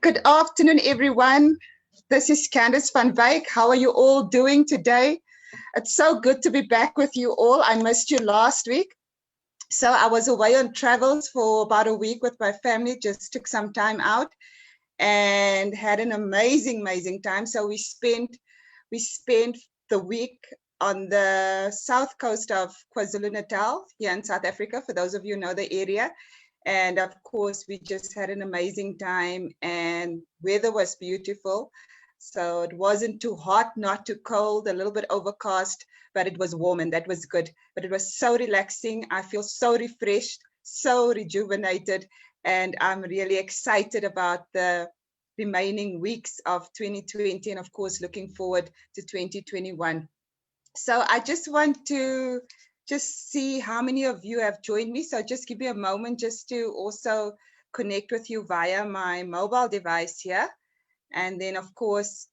Good afternoon, everyone. This is Candice Van Wyk. How are you all doing today? It's so good to be back with you all. I missed you last week. So I was away on travels for about a week with my family, just took some time out and had an amazing time. So we spent the week on the south coast of KwaZulu-Natal here in South Africa, for those of you who know the area. And of course, we just had an amazing time and weather was beautiful. So it wasn't too hot, not too cold, a little bit overcast, but it was warm and that was good. But it was so relaxing. I feel so refreshed, so rejuvenated, and I'm really excited about the remaining weeks of 2020 and of course looking forward to 2021. So I just want to just see how many of you have joined me. So just give me a moment just to also connect with you via my mobile device here. And then of course,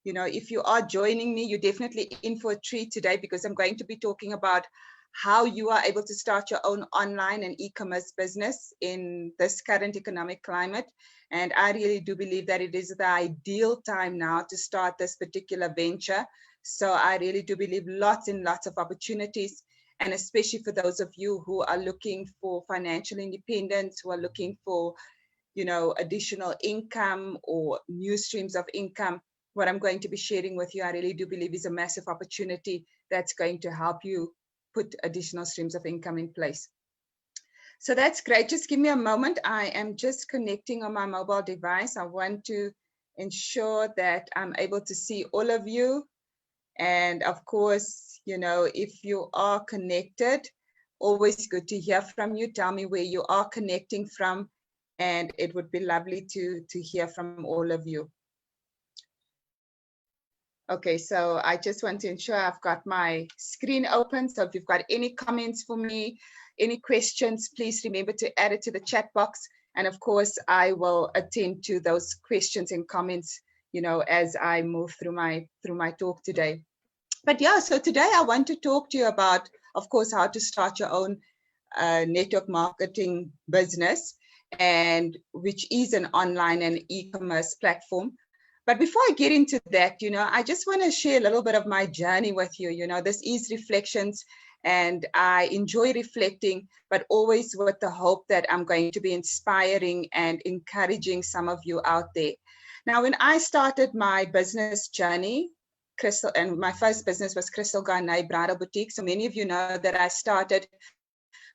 you know, if you are joining me, you're definitely in for a treat today because I'm going to be talking about how you are able to start your own online and e-commerce business in this current economic climate. And I really do believe that it is the ideal time now to start this particular venture. So I really do believe lots and lots of opportunities, and especially for those of you who are looking for financial independence, who are looking for, you know, additional income or new streams of income. What I'm going to be sharing with you, I really do believe is a massive opportunity that's going to help you put additional streams of income in place. So that's great. Just give me a moment. I am just connecting on my mobile device. I want to ensure that I'm able to see all of you. And of course, you know, if you are connected, always good to hear from you. Tell me where you are connecting from, and it would be lovely to hear from all of you. Okay, so I just want to ensure I've got my screen open. So if you've got any comments for me, any questions, please remember to add it to the chat box. And of course, I will attend to those questions and comments, you know, as I move through my talk today. But yeah, so today I want to talk to you about, of course, how to start your own network marketing business, and which is an online and e-commerce platform. But before I get into that, you know, I just want to share a little bit of my journey with you. You know, this is reflections, and I enjoy reflecting, but always with the hope that I'm going to be inspiring and encouraging some of you out there. Now, when I started my business journey, Crystal, and my first business was Crystal Garnet Bridal Boutique. So many of you know that I started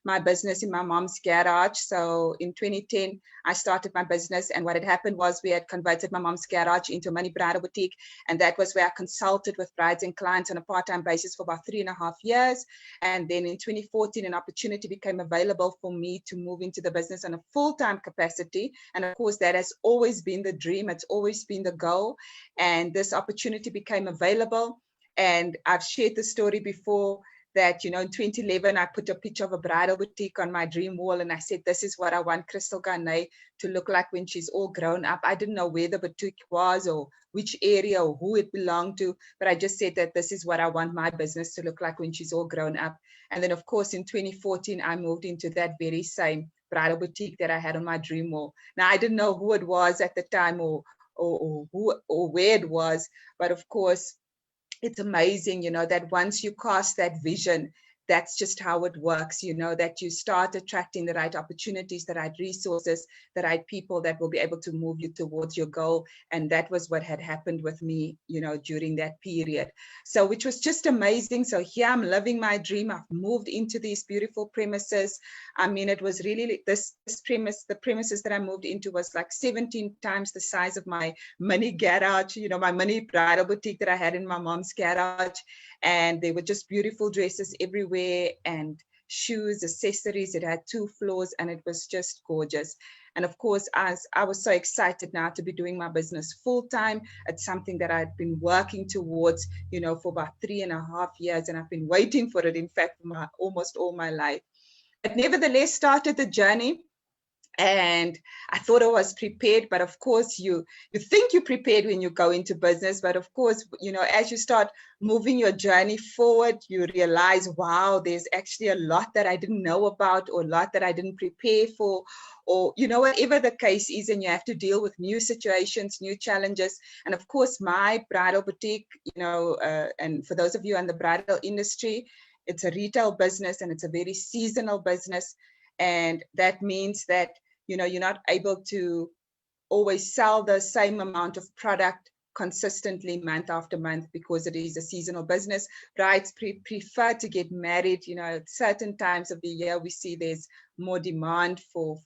my business in my mom's garage. So in 2010, I started my business, and what had happened was we had converted my mom's garage into a mini bridal boutique, and that was where I consulted with brides and clients on a part-time basis for about 3.5 years. And then in 2014, an opportunity became available for me to move into the business on a full-time capacity. And of course, that has always been the dream. It's always been the goal. And this opportunity became available. And I've shared the story before that, you know, in 2011, I put a picture of a bridal boutique on my dream wall, and I said, this is what I want Crystal Garnet to look like when she's all grown up. I didn't know where the boutique was or which area or who it belonged to, but I just said that this is what I want my business to look like when she's all grown up. And then, of course, in 2014, I moved into that very same bridal boutique that I had on my dream wall. Now, I didn't know who it was at the time or where it was, but of course, it's amazing, you know, that once you cast that vision, that's just how it works, you know, that you start attracting the right opportunities, the right resources, the right people that will be able to move you towards your goal. And that was what had happened with me, you know, during that period. So, which was just amazing. So here I'm living my dream. I've moved into these beautiful premises. I mean, it was really the premises that I moved into was like 17 times the size of my mini garage, you know, my mini bridal boutique that I had in my mom's garage. And they were just beautiful dresses everywhere and shoes, accessories. It had 2 floors and it was just gorgeous. And of course, as I was so excited now to be doing my business full time, it's something that I'd been working towards, you know, for about 3.5 years. And I've been waiting for it, in fact, almost all my life. But nevertheless, started the journey. And I thought I was prepared, but of course you think you're prepared when you go into business, but of course, you know, as you start moving your journey forward, you realize, wow, there's actually a lot that I didn't know about, or a lot that I didn't prepare for, or, you know, whatever the case is, and you have to deal with new situations, new challenges. And of course, my bridal boutique, you know, and for those of you in the bridal industry, it's a retail business and it's a very seasonal business. And that means that, you know, you're not able to always sell the same amount of product consistently month after month, because it is a seasonal business. Brides prefer to get married, you know, at certain times of the year. We see there's more demand for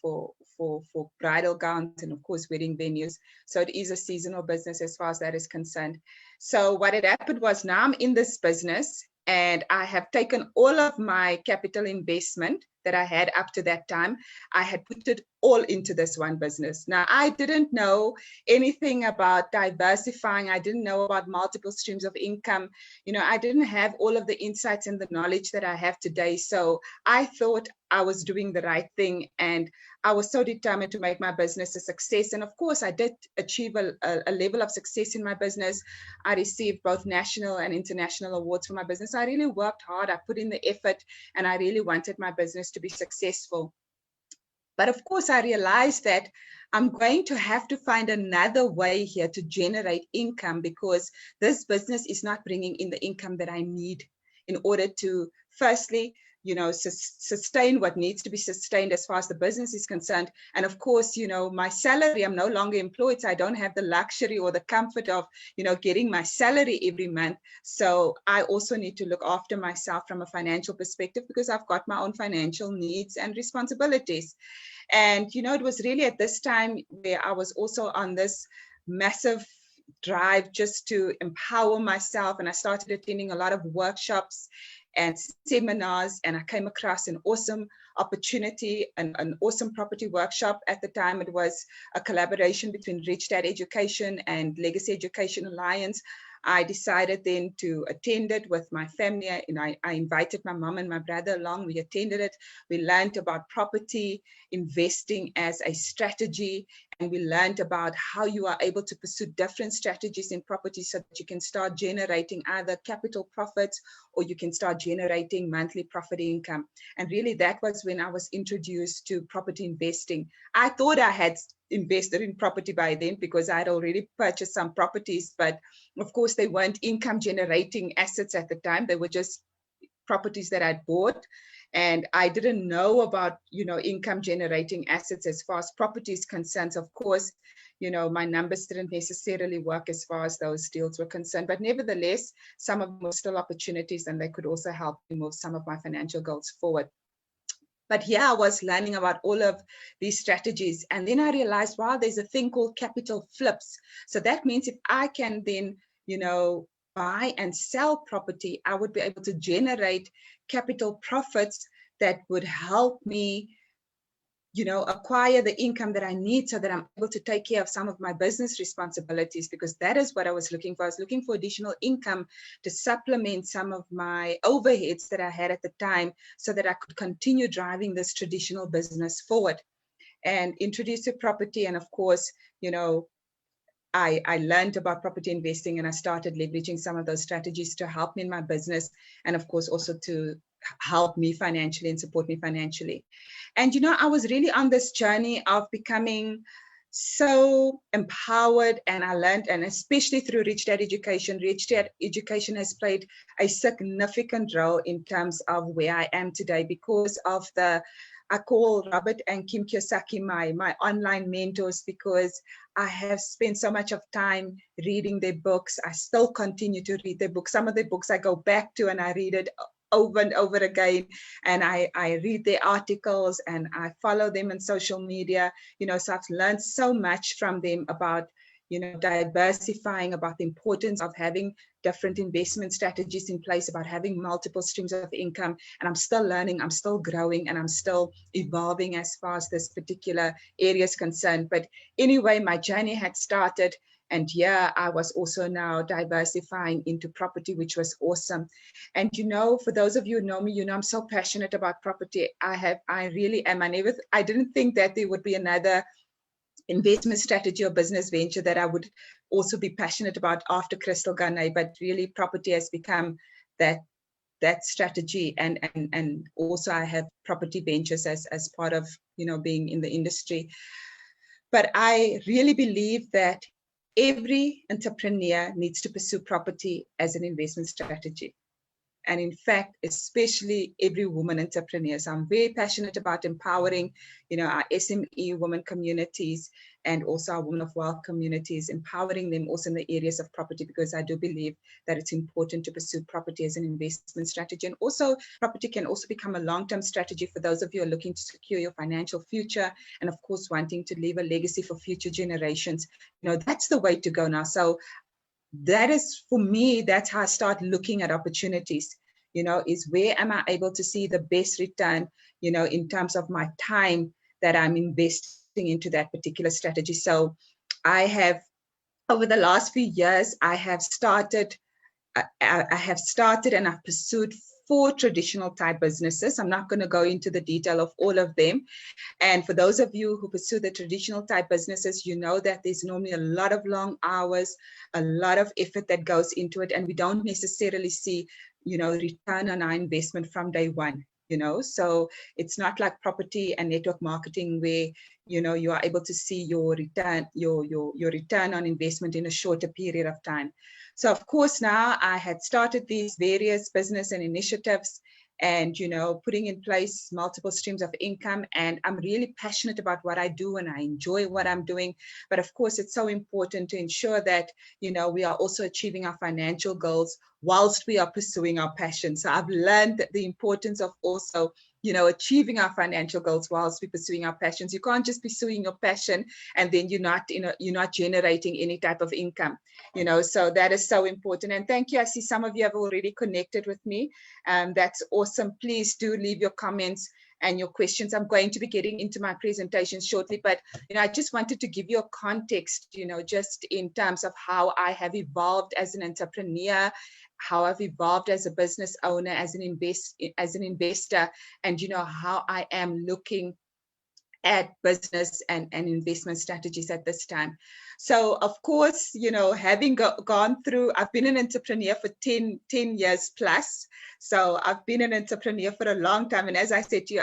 bridal gowns and of course wedding venues. So it is a seasonal business as far as that is concerned. So what had happened was, now I'm in this business and I have taken all of my capital investment that I had up to that time. I had put it all into this one business. Now, I didn't know anything about diversifying. I didn't know about multiple streams of income. You know, I didn't have all of the insights and the knowledge that I have today. So I thought I was doing the right thing, and I was so determined to make my business a success. And of course, I did achieve a level of success in my business. I received both national and international awards for my business. I really worked hard. I put in the effort, and I really wanted my business to be successful. But of course, I realized that I'm going to have to find another way here to generate income, because this business is not bringing in the income that I need in order to, firstly, you know, sustain what needs to be sustained as far as the business is concerned. And of course, you know, my salary, I'm no longer employed, so I don't have the luxury or the comfort of, you know, getting my salary every month. So I also need to look after myself from a financial perspective, because I've got my own financial needs and responsibilities. And, you know, it was really at this time where I was also on this massive drive just to empower myself. And I started attending a lot of workshops and seminars, and I came across an awesome opportunity, an awesome property workshop. At the time, it was a collaboration between Rich Dad Education and Legacy Education Alliance. I decided then to attend it with my family, and I invited my mom and my brother along. We attended it. We learned about property investing as a strategy, and we learned about how you are able to pursue different strategies in property so that you can start generating either capital profits or you can start generating monthly profit income. And really, that was when I was introduced to property investing. I thought I had invested in property by then because I had already purchased some properties, but of course they weren't income generating assets at the time. They were just properties that I'd bought, and I didn't know about, you know, income generating assets as far as property is concerned. Of course, you know, my numbers didn't necessarily work as far as those deals were concerned, but nevertheless, some of them were still opportunities, and they could also help me move some of my financial goals forward. But yeah, I was learning about all of these strategies. And then I realized, wow, there's a thing called capital flips. So that means if I can then, you know, buy and sell property, I would be able to generate capital profits that would help me, you know, acquire the income that I need so that I'm able to take care of some of my business responsibilities, because that is what I was looking for. I was looking for additional income to supplement some of my overheads that I had at the time so that I could continue driving this traditional business forward. And introduced to property, and of course, you know, I learned about property investing, and I started leveraging some of those strategies to help me in my business, and of course also to help me financially and support me financially. And, you know, I was really on this journey of becoming so empowered, and I learned, and especially through Rich Dad Education. Rich Dad Education has played a significant role in terms of where I am today, because of I call Robert and Kim Kiyosaki my online mentors, because I have spent so much of time reading their books. I still continue to read their books. Some of their books I go back to and I read it over and over again, and I read their articles and I follow them on social media, you know, so I've learned so much from them about, you know, diversifying, about the importance of having different investment strategies in place, about having multiple streams of income. And I'm still learning, I'm still growing, and I'm still evolving as far as this particular area is concerned. But anyway, my journey had started, And yeah, I was also now diversifying into property, which was awesome. And you know, for those of you who know me, you know, I'm so passionate about property. I really am. I didn't think that there would be another investment strategy or business venture that I would also be passionate about after Crystal Ghana, but really property has become that strategy, and also I have property ventures as part of, you know, being in the industry. But I really believe that every entrepreneur needs to pursue property as an investment strategy. And in fact, especially every woman entrepreneur. So I'm very passionate about empowering, you know, our SME women communities and also our women of wealth communities, empowering them also in the areas of property, because I do believe that it's important to pursue property as an investment strategy. And also property can also become a long-term strategy for those of you who are looking to secure your financial future, and of course, wanting to leave a legacy for future generations. You know, that's the way to go now. So that is, for me, that's how I start looking at opportunities, you know, is where am I able to see the best return, you know, in terms of my time that I'm investing into that particular strategy. So I have, over the last few years, I have started and I've pursued 4 traditional type businesses. I'm not going to go into the detail of all of them. And for those of you who pursue the traditional type businesses, you know that there's normally a lot of long hours, a lot of effort that goes into it, and we don't necessarily see, you know, return on our investment from day one. You know, so it's not like property and network marketing where, you know, you are able to see your return, your return on investment in a shorter period of time. So of course, now I had started these various business and initiatives, and, you know, putting in place multiple streams of income. And I'm really passionate about what I do, and I enjoy what I'm doing. But of course, it's so important to ensure that, you know, we are also achieving our financial goals whilst we are pursuing our passion. So I've learned the importance of also, you know, achieving our financial goals whilst we're pursuing our passions. You can't just pursuing your passion and then you're not generating any type of income, you know, so that is so important. And thank you. I see some of you have already connected with me. That's awesome. Please do leave your comments and your questions. I'm going to be getting into my presentation shortly, but, you know, I just wanted to give you a context, you know, just in terms of how I have evolved as an entrepreneur, how I've evolved as a business owner, as an investor, and, you know, how I am looking at business and investment strategies at this time. So of course, you know, having gone through, I've been an entrepreneur for 10 years plus. So I've been an entrepreneur for a long time. And as I said to you,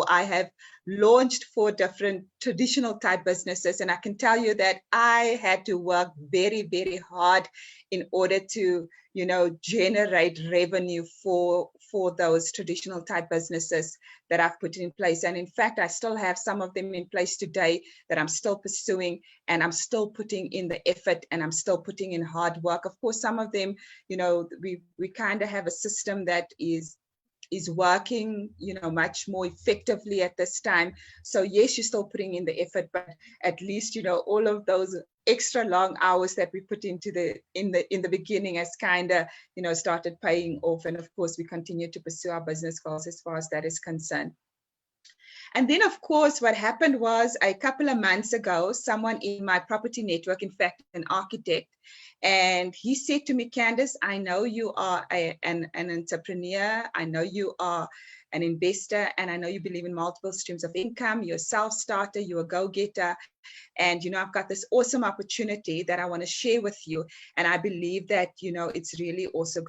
I have launched 4 different traditional type businesses. And I can tell you that I had to work very, very hard in order to, you know, generate revenue for those traditional type businesses that I've put in place. And in fact, I still have some of them in place today that I'm still pursuing, and I'm still putting in the effort, and I'm still putting in hard work. Of course, some of them, you know, we kind of have a system that is working, you know, much more effectively at this time. So yes, you're still putting in the effort, but at least, you know, all of those extra long hours that we put into in the beginning has kind of, you know, started paying off. And of course, we continue to pursue our business goals as far as that is concerned. And then, of course, what happened was a couple of months ago, someone in my property network, in fact, an architect, and he said to me, Candice, I know you are an entrepreneur. I know you are an investor, and I know you believe in multiple streams of income. You're a self-starter, you're a go-getter. And, you know, I've got this awesome opportunity that I want to share with you. And I believe that, you know, it's really also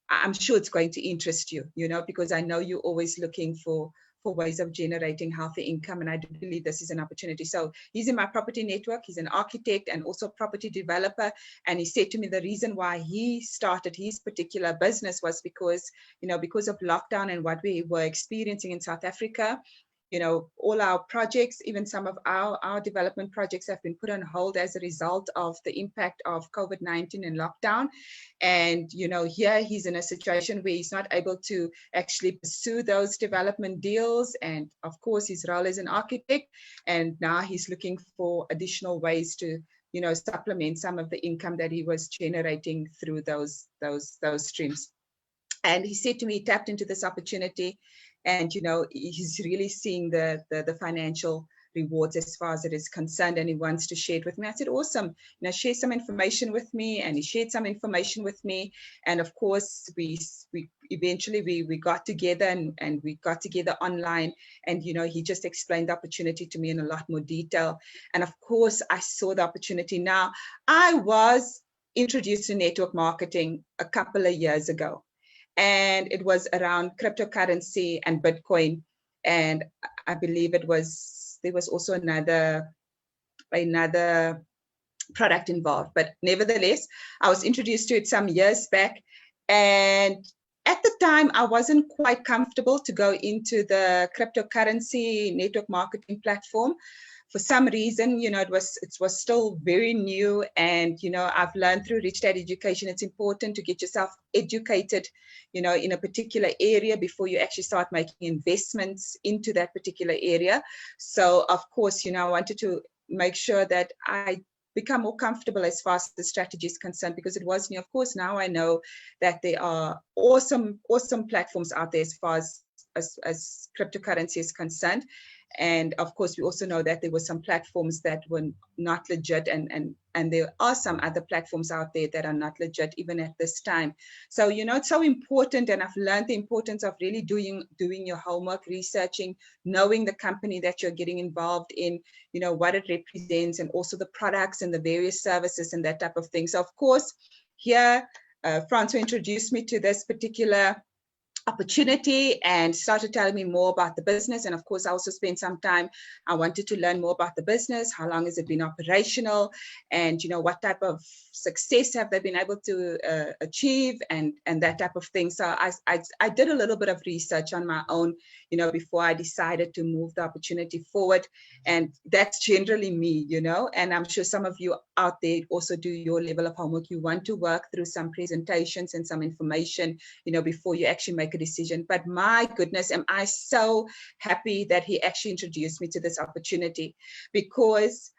I'm sure it's going to interest you, you know, because I know you're always looking for ways of generating healthy income. And I do believe this is an opportunity. So he's in my property network. He's an architect and also a property developer. And he said to me, the reason why he started his particular business was because, you know, because of lockdown and what we were experiencing in South Africa. You know, all our projects, even some of our development projects, have been put on hold as a result of the impact of COVID-19 and lockdown. And, you know, here he's in a situation where he's not able to actually pursue those development deals. And of course, his role as an architect. And now he's looking for additional ways to, you know, supplement some of the income that he was generating through those streams. And he said to me, he tapped into this opportunity, and, you know, he's really seeing the financial rewards as far as it is concerned, and he wants to share it with me. I said, awesome, share some information with me. And he shared some information with me. And of course, we eventually got together, and we got together online. And, he just explained the opportunity to me in a lot more detail. And of course, I saw the opportunity. Now, I was introduced to network marketing a couple of years ago, and it was around cryptocurrency and Bitcoin. And I believe there was also another product involved. But nevertheless, I was introduced to it some years back. And at the time, I wasn't quite comfortable to go into the cryptocurrency network marketing platform. For some reason, it was still very new. And, I've learned through Rich Dad Education, it's important to get yourself educated, in a particular area before you actually start making investments into that particular area. So, of course, I wanted to make sure that I become more comfortable as far as the strategy is concerned, because it was new. Of course, now I know that there are awesome platforms out there as far as cryptocurrency is concerned. And of course, we also know that there were some platforms that were not legit, and there are some other platforms out there that are not legit even at this time. So, it's so important, and I've learned the importance of really doing your homework, researching, knowing the company that you're getting involved in, what it represents, and also the products and the various services and that type of thing. So, of course, here, Francois introduced me to this particular opportunity and started telling me more about the business. And of course, I also spent some time, I wanted to learn more about the business. How long has it been operational? And, what type of success have they been able to achieve, and that type of thing. So I did a little bit of research on my own, before I decided to move the opportunity forward. And that's generally me, and I'm sure some of you out there also do your level of homework. You want to work through some presentations and some information, before you actually make a decision. But my goodness, am I so happy that he actually introduced me to this opportunity, because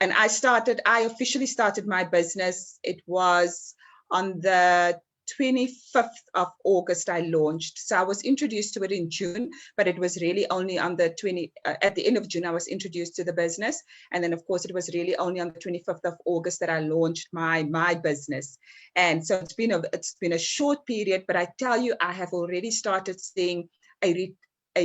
I officially started my business. It was on the 25th of August I launched. So I was introduced to it in June, but it was really only on the at the end of June I was introduced to the business. And then of course it was really only on the 25th of August that I launched my business. And so it's been a short period, but I tell you, I have already started seeing a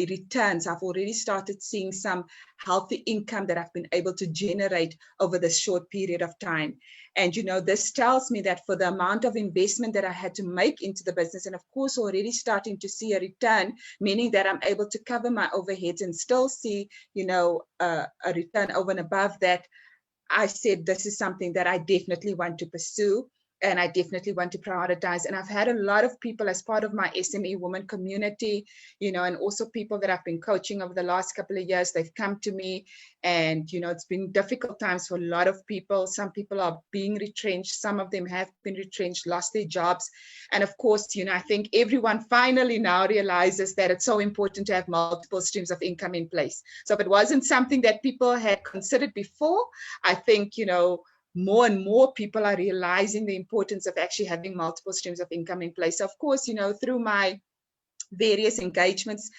returns. I've already started seeing some healthy income that I've been able to generate over this short period of time. And, this tells me that for the amount of investment that I had to make into the business, and of course, already starting to see a return, meaning that I'm able to cover my overheads and still see, a return over and above that. I said, this is something that I definitely want to pursue. And I definitely want to prioritize. And I've had a lot of people as part of my SME woman community, and also people that I've been coaching over the last couple of years. They've come to me, and, it's been difficult times for a lot of people. Some people are being retrenched. Some of them have been retrenched, lost their jobs. And of course, I think everyone finally now realizes that it's so important to have multiple streams of income in place. So if it wasn't something that people had considered before, I think, more and more people are realizing the importance of actually having multiple streams of income in place. So of course, through my various engagements,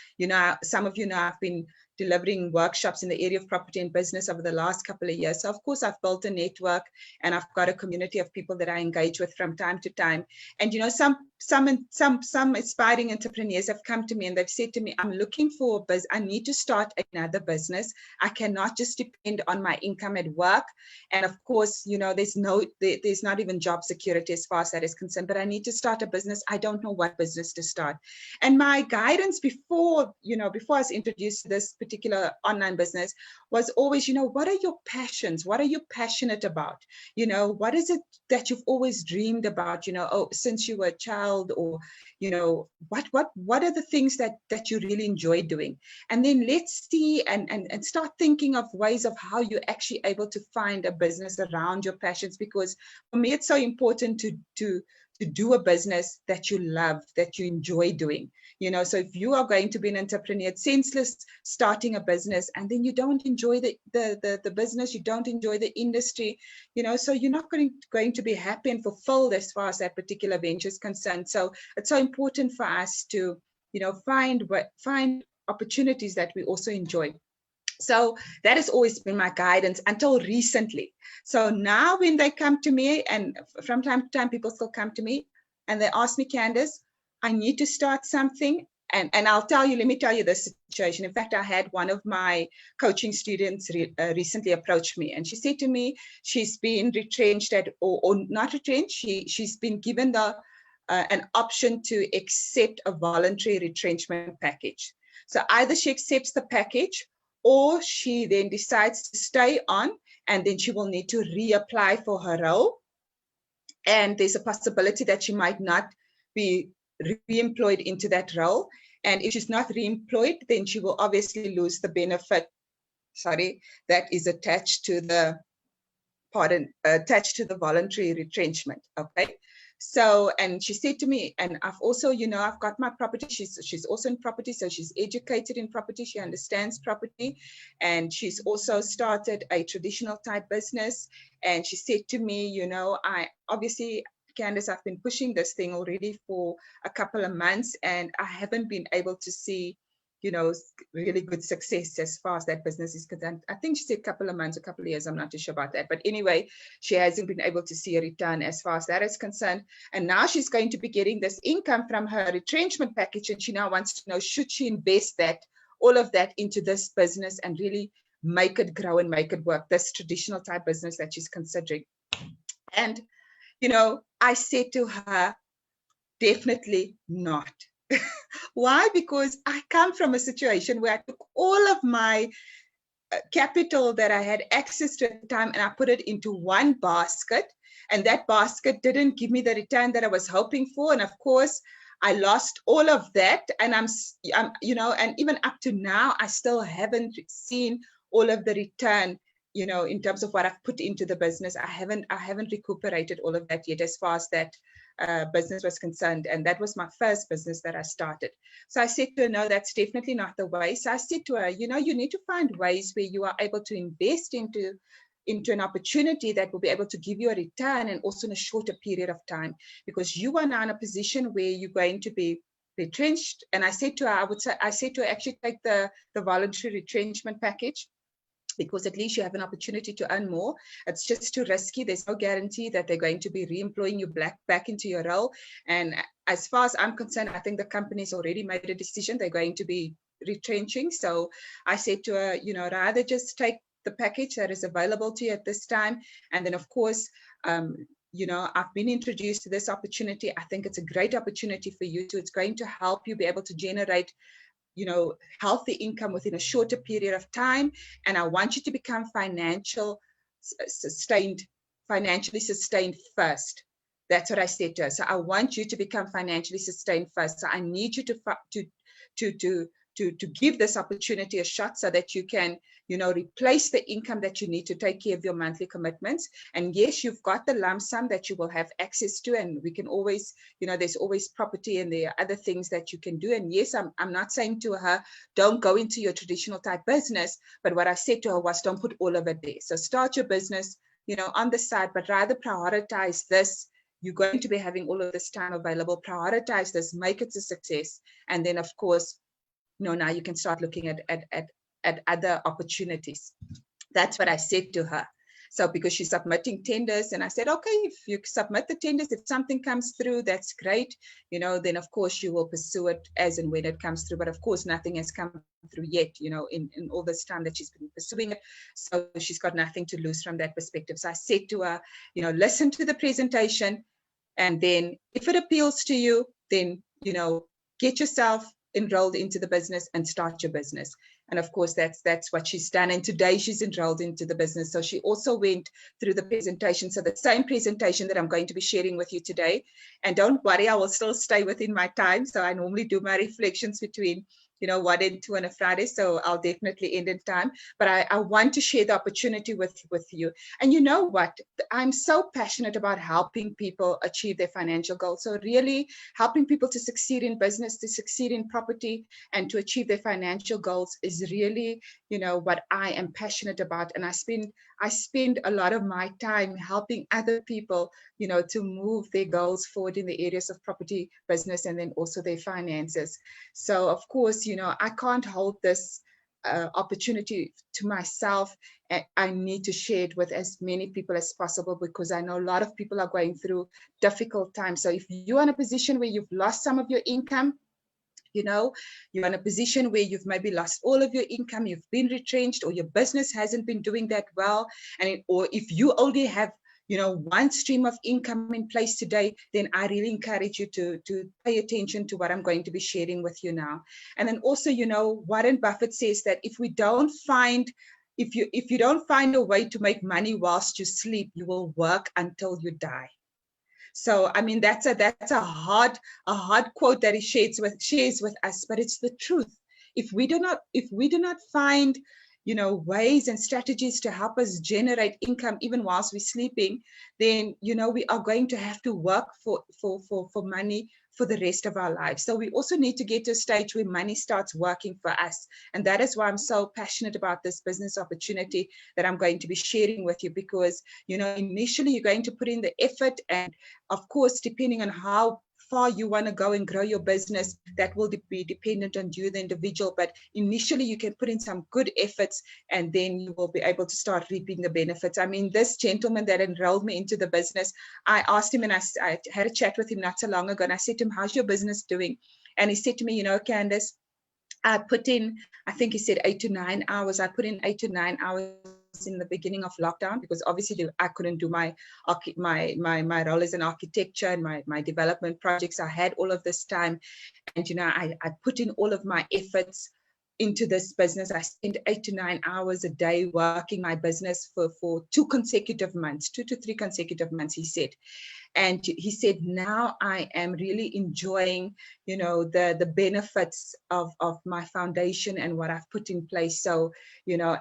some of you know I've been delivering workshops in the area of property and business over the last couple of years. So of course, I've built a network, and I've got a community of people that I engage with from time to time. And some aspiring entrepreneurs have come to me and they've said to me, I'm looking for a business. I need to start another business. I cannot just depend on my income at work. And of course, there's not even job security as far as that is concerned, but I need to start a business. I don't know what business to start. And my guidance before I was introduced to this particular online business was always, what are your passions? What are you passionate about? What is it that you've always dreamed about, since you were a child? Or, what are the things that you really enjoy doing? And then let's see and start thinking of ways of how you're actually able to find a business around your passions. Because for me, it's so important to do a business that you love, that you enjoy doing. So if you are going to be an entrepreneur, it's senseless starting a business and then you don't enjoy the business, you don't enjoy the industry, so you're not going to be happy and fulfilled as far as that particular venture is concerned. So it's so important for us to, find opportunities that we also enjoy. So that has always been my guidance until recently. So now when they come to me, and from time to time people still come to me and they ask me, Candice, I need to start something. And I'll tell you, let me tell you this situation. In fact, I had one of my coaching students recently approach me, and she said to me, she's been retrenched or not retrenched, she's been given an option to accept a voluntary retrenchment package. So either she accepts the package, or she then decides to stay on, and then she will need to reapply for her role. And there's a possibility that she might not be re-employed into that role. And if she's not re-employed, then she will obviously lose the benefit, that is attached to the, attached to the voluntary retrenchment, okay? So, and she said to me, and I've also, I've got my property. She's also in property, so she's educated in property. She understands property, and she's also started a traditional type business. And she said to me, I obviously, Candice, I've been pushing this thing already for a couple of months, and I haven't been able to see, really good success as far as that business is concerned. I think she said a couple of months, a couple of years, I'm not too sure about that. But anyway, she hasn't been able to see a return as far as that is concerned. And now she's going to be getting this income from her retrenchment package. And she now wants to know, should she invest all of that into this business and really make it grow and make it work, this traditional type business that she's considering. And, I said to her, definitely not. Why? Because I come from a situation where I took all of my capital that I had access to at the time, and I put it into one basket, and that basket didn't give me the return that I was hoping for. And of course, I lost all of that, and I'm and even up to now, I still haven't seen all of the return, in terms of what I've put into the business. I haven't recuperated all of that yet as far as that business was concerned. And that was my first business that I started. So I said to her, no, that's definitely not the way. So I said to her, you need to find ways where you are able to invest into an opportunity that will be able to give you a return, and also in a shorter period of time, because you are now in a position where you're going to be retrenched. And I said to her, actually take the voluntary retrenchment package, because at least you have an opportunity to earn more. It's just too risky. There's no guarantee that they're going to be re-employing you back into your role. And as far as I'm concerned, I think the company's already made a decision. They're going to be retrenching. So I said to her, rather just take the package that is available to you at this time. And then, of course, I've been introduced to this opportunity. I think it's a great opportunity for you too. It's going to help you be able to generate healthy income within a shorter period of time. And I want you to become financially sustained first. That's what I said to her. So I want you to become financially sustained first. So I need you to give this opportunity a shot, so that you can, replace the income that you need to take care of your monthly commitments. And yes, you've got the lump sum that you will have access to, and we can always, there's always property, and there are other things that you can do. And yes, I'm not saying to her, don't go into your traditional type business, but what I said to her was, don't put all of it there. So start your business, on the side, but rather prioritize this. You're going to be having all of this time available. Prioritize this, make it a success. And then, of course, now you can start looking at other opportunities. That's what I said to her. So because she's submitting tenders, and I said, okay, if you submit the tenders, if something comes through, that's great. Then of course you will pursue it as and when it comes through. But of course, nothing has come through yet, in all this time that she's been pursuing it. So she's got nothing to lose from that perspective. So I said to her, listen to the presentation, and then if it appeals to you, then, get yourself enrolled into the business and start your business. And of course, that's what she's done. And today she's enrolled into the business. So she also went through the presentation. So the same presentation that I'm going to be sharing with you today. And don't worry, I will still stay within my time. So I normally do my reflections between 1 and 2 on a Friday. So I'll definitely end in time. But I want to share the opportunity with you. And you know what? I'm so passionate about helping people achieve their financial goals. So really helping people to succeed in business, to succeed in property, and to achieve their financial goals is really, what I am passionate about. And I spend a lot of my time helping other people, to move their goals forward in the areas of property, business, and then also their finances. So of course, I can't hold this opportunity to myself, and I need to share it with as many people as possible, because I know a lot of people are going through difficult times. So if you're in a position where you've lost some of your income, you're in a position where you've maybe lost all of your income, you've been retrenched, or your business hasn't been doing that well, or if you only have one stream of income in place today, then I really encourage you to pay attention to what I'm going to be sharing with you now. And then also, Warren Buffett says that if you don't find a way to make money whilst you sleep, you will work until you die. So, I mean, that's a hard quote that he shares with us, but it's the truth. If we do not find, ways and strategies to help us generate income even whilst we're sleeping, then, we are going to have to work for money for the rest of our lives. So we also need to get to a stage where money starts working for us. And that is why I'm so passionate about this business opportunity that I'm going to be sharing with you, because, initially you're going to put in the effort, and of course, depending on how far you want to go and grow your business, that will be dependent on you, the individual. But initially you can put in some good efforts, and then you will be able to start reaping the benefits. I mean, this gentleman that enrolled me into the business, I asked him, and I had a chat with him not so long ago, and I said to him, how's your business doing? And he said to me, Candice, I put in, I think he said 8 to 9 hours. I put in 8 to 9 hours in the beginning of lockdown, because obviously I couldn't do my role as an architecture and my development projects. I had all of this time, and I put in all of my efforts into this business. I spent 8 to 9 hours a day working my business for 2 consecutive months, 2 to 3 consecutive months, he said. And he said, now I am really enjoying, the benefits of my foundation and what I've put in place. So,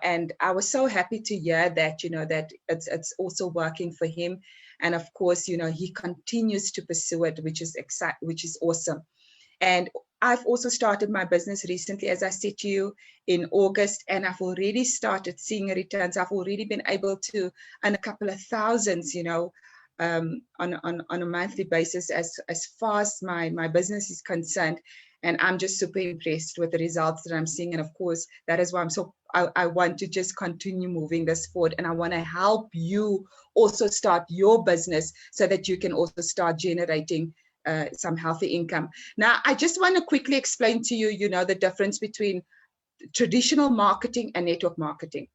and I was so happy to hear that, that it's also working for him. And of course, he continues to pursue it, which is awesome. And I've also started my business recently, as I said to you, in August, and I've already started seeing returns. I've already been able to earn a couple of thousands, on a monthly basis as far as my business is concerned. And I'm just super impressed with the results that I'm seeing. And of course, that is why I want to just continue moving this forward. And I want to help you also start your business so that you can also start generating some healthy income. Now, I just want to quickly explain to you, the difference between traditional marketing and network marketing.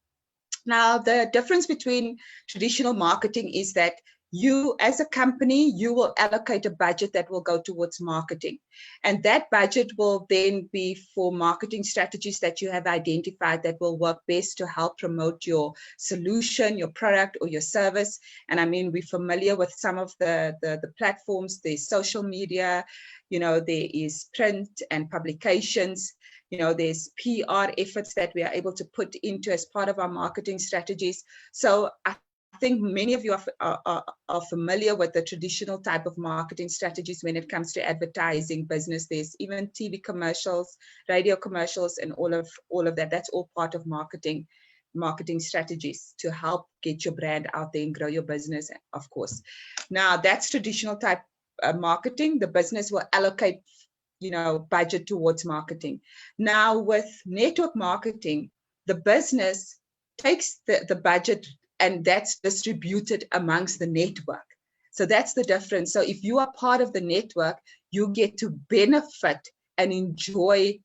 Now, the difference between traditional marketing is that you, as a company, you will allocate a budget that will go towards marketing. And that budget will then be for marketing strategies that you have identified that will work best to help promote your solution, your product, or your service. And I mean, we're familiar with some of the platforms. There's social media, there is print and publications. There's PR efforts that we are able to put into as part of our marketing strategies. So I think many of you are familiar with the traditional type of marketing strategies when it comes to advertising business. There's even TV commercials, radio commercials, and all of that. That's all part of marketing strategies to help get your brand out there and grow your business, of course. Now, that's traditional type marketing. The business will allocate budget towards marketing. Now, with network marketing, the business takes the budget, and that's distributed amongst the network. So that's the difference. So if you are part of the network, you get to benefit and enjoy,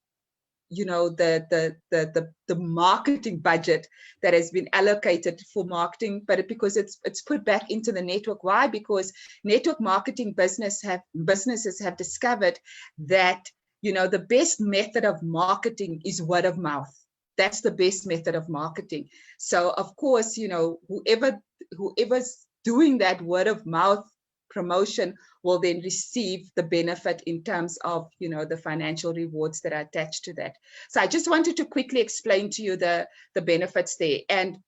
the marketing budget that has been allocated for marketing, but because it's put back into the network. Why? Because network marketing businesses have discovered that, the best method of marketing is word of mouth. That's the best method of marketing. So of course, whoever's doing that word of mouth promotion will then receive the benefit in terms of, the financial rewards that are attached to that. So I just wanted to quickly explain to you the benefits there. And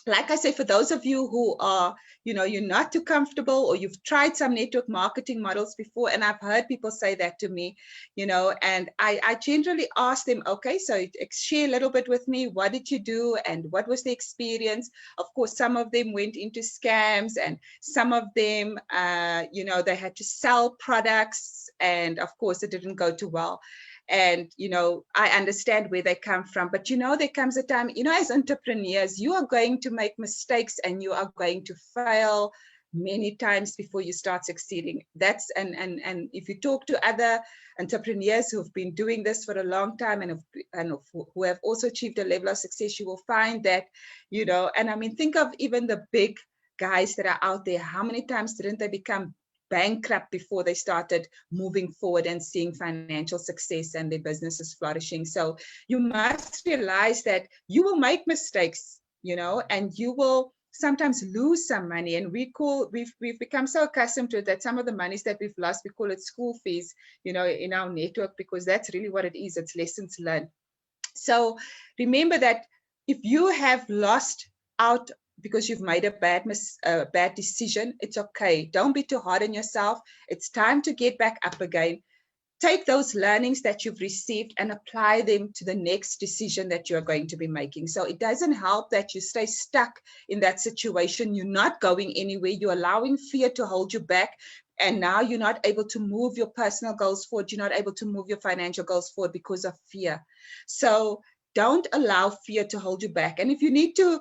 like I say, for those of you who are, you're not too comfortable, or you've tried some network marketing models before, and I've heard people say that to me, and I generally ask them, okay, so share a little bit with me. What did you do? And what was the experience? Of course, some of them went into scams, and some of them, they had to sell products, and of course, it didn't go too well. And, I understand where they come from, but, there comes a time, as entrepreneurs, you are going to make mistakes and you are going to fail many times before you start succeeding. That's, and if you talk to other entrepreneurs who've been doing this for a long time and who have also achieved a level of success, you will find that, and I mean, think of even the big guys that are out there. How many times didn't they become bankrupt before they started moving forward and seeing financial success and their businesses flourishing? So you must realize that you will make mistakes, and you will sometimes lose some money. And we've become so accustomed to it that some of the monies that we've lost, we call it school fees, in our network, because that's really what it is. It's lessons learned. So remember that if you have lost out because you've made a bad decision, it's okay. Don't be too hard on yourself. It's time to get back up again. Take those learnings that you've received and apply them to the next decision that you're going to be making. So it doesn't help that you stay stuck in that situation. You're not going anywhere. You're allowing fear to hold you back. And now you're not able to move your personal goals forward. You're not able to move your financial goals forward because of fear. So don't allow fear to hold you back. And if you need to,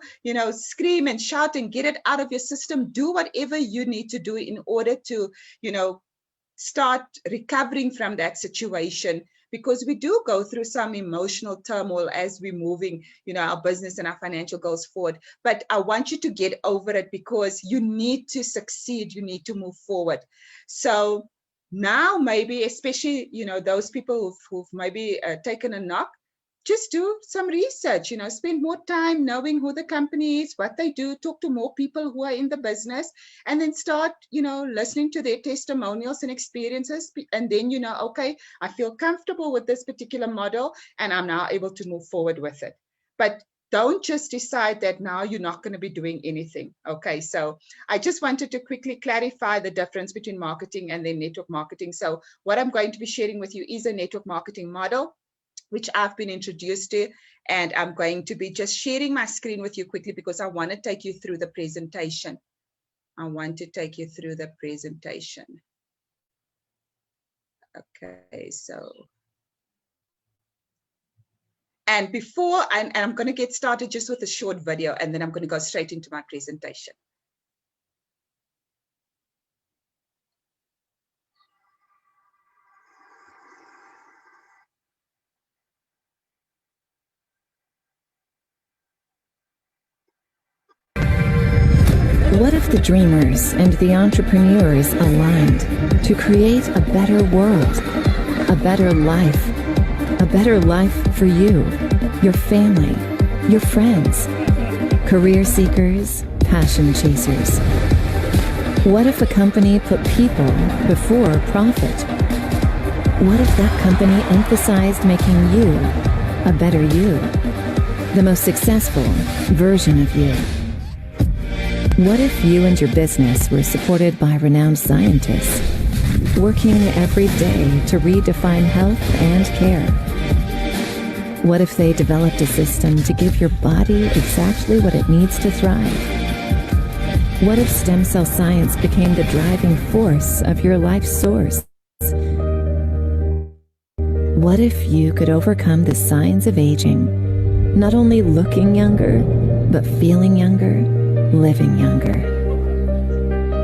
scream and shout and get it out of your system, do whatever you need to do in order to, start recovering from that situation, because we do go through some emotional turmoil as we're moving, our business and our financial goals forward. But I want you to get over it, because you need to succeed. You need to move forward. So now maybe, especially, those people who've maybe taken a knock, just do some research, spend more time knowing who the company is, what they do, talk to more people who are in the business, and then start, listening to their testimonials and experiences. And then, okay, I feel comfortable with this particular model and I'm now able to move forward with it. But don't just decide that now you're not going to be doing anything. Okay, so I just wanted to quickly clarify the difference between marketing and then network marketing. So what I'm going to be sharing with you is a network marketing model, which I've been introduced to, and I'm going to be just sharing my screen with you quickly because I want to take you through the presentation. Okay, so, and before, I'm going to get started just with a short video, and then I'm going to go straight into my presentation. What if the dreamers and the entrepreneurs aligned to create a better world, a better life for you, your family, your friends, career seekers, passion chasers? What if a company put people before profit? What if that company emphasized making you a better you, the most successful version of you? What if you and your business were supported by renowned scientists, working every day to redefine health and care? What if they developed a system to give your body exactly what it needs to thrive? What if stem cell science became the driving force of your life's source? What if you could overcome the signs of aging, not only looking younger, but feeling younger, living younger?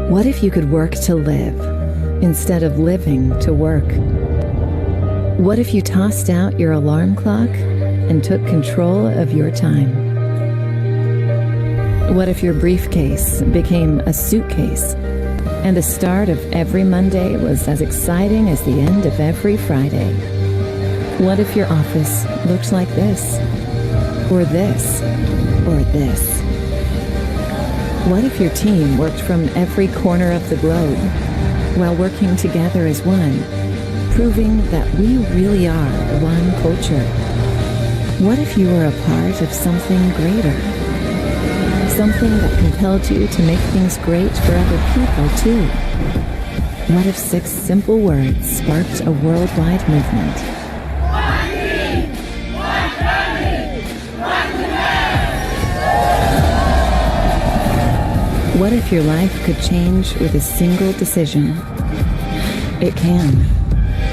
What if you could work to live instead of living to work? What if you tossed out your alarm clock and took control of your time? What if your briefcase became a suitcase and the start of every Monday was as exciting as the end of every Friday? What if your office looked like this, or this, or this? What if your team worked from every corner of the globe while working together as one, proving that we really are one culture? What if you were a part of something greater? Something that compelled you to make things great for other people too? What if 6 simple words sparked a worldwide movement? One team, one family, one command. What if your life could change with a single decision? It can.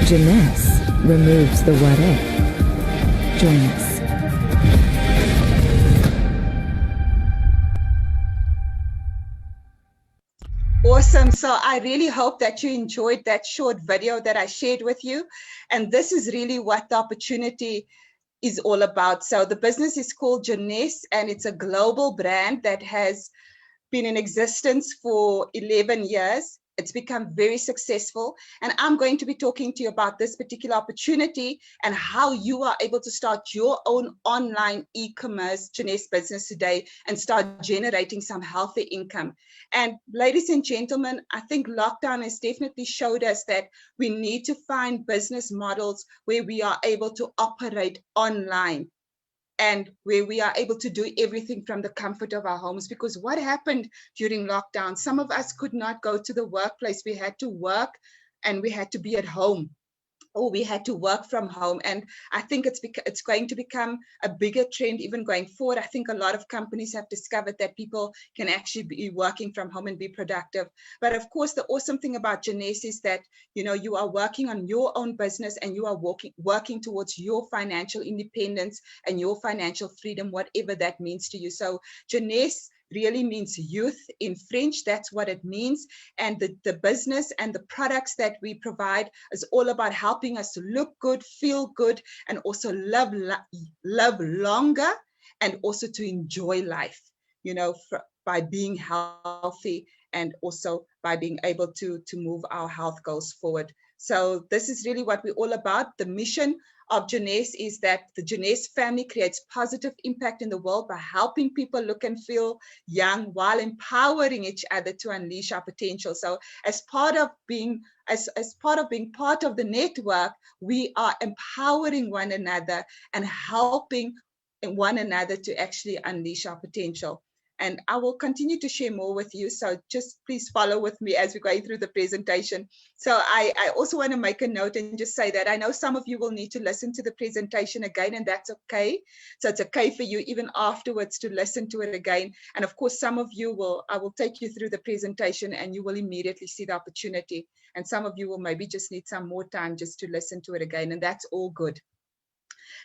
Jeunesse removes the what if. Join us. Awesome. So I really hope that you enjoyed that short video that I shared with you. And this is really what the opportunity is all about. So the business is called Jeunesse, and it's a global brand that has been in existence for 11 years. It's become very successful. And I'm going to be talking to you about this particular opportunity and how you are able to start your own online e-commerce Jeunesse business today and start generating some healthy income. And ladies and gentlemen, I think lockdown has definitely showed us that we need to find business models where we are able to operate online, and where we are able to do everything from the comfort of our homes. Because what happened during lockdown, some of us could not go to the workplace. We had to work and we had to be at home, or we had to work from home. And I think it's going to become a bigger trend even going forward. I think a lot of companies have discovered that people can actually be working from home and be productive. But of course, the awesome thing about Jeunesse is that, you know, you are working on your own business and you are working towards your financial independence and your financial freedom, whatever that means to you. So Jeunesse really means youth in French. That's what it means. And the business and the products that we provide is all about helping us to look good, feel good, and also love longer, and also to enjoy life, you know, by being healthy, and also by being able to move our health goals forward. So this is really what we're all about. The mission of Jeunesse is that the Jeunesse family creates positive impact in the world by helping people look and feel young while empowering each other to unleash our potential. So as part of being part of the network, we are empowering one another and helping one another to actually unleash our potential. And I will continue to share more with you. So just please follow with me as we're going through the presentation. So I also want to make a note and just say that I know some of you will need to listen to the presentation again, and that's okay. So it's okay for you even afterwards to listen to it again. And of course, some of you I will take you through the presentation and you will immediately see the opportunity. And some of you will maybe just need some more time just to listen to it again, and that's all good.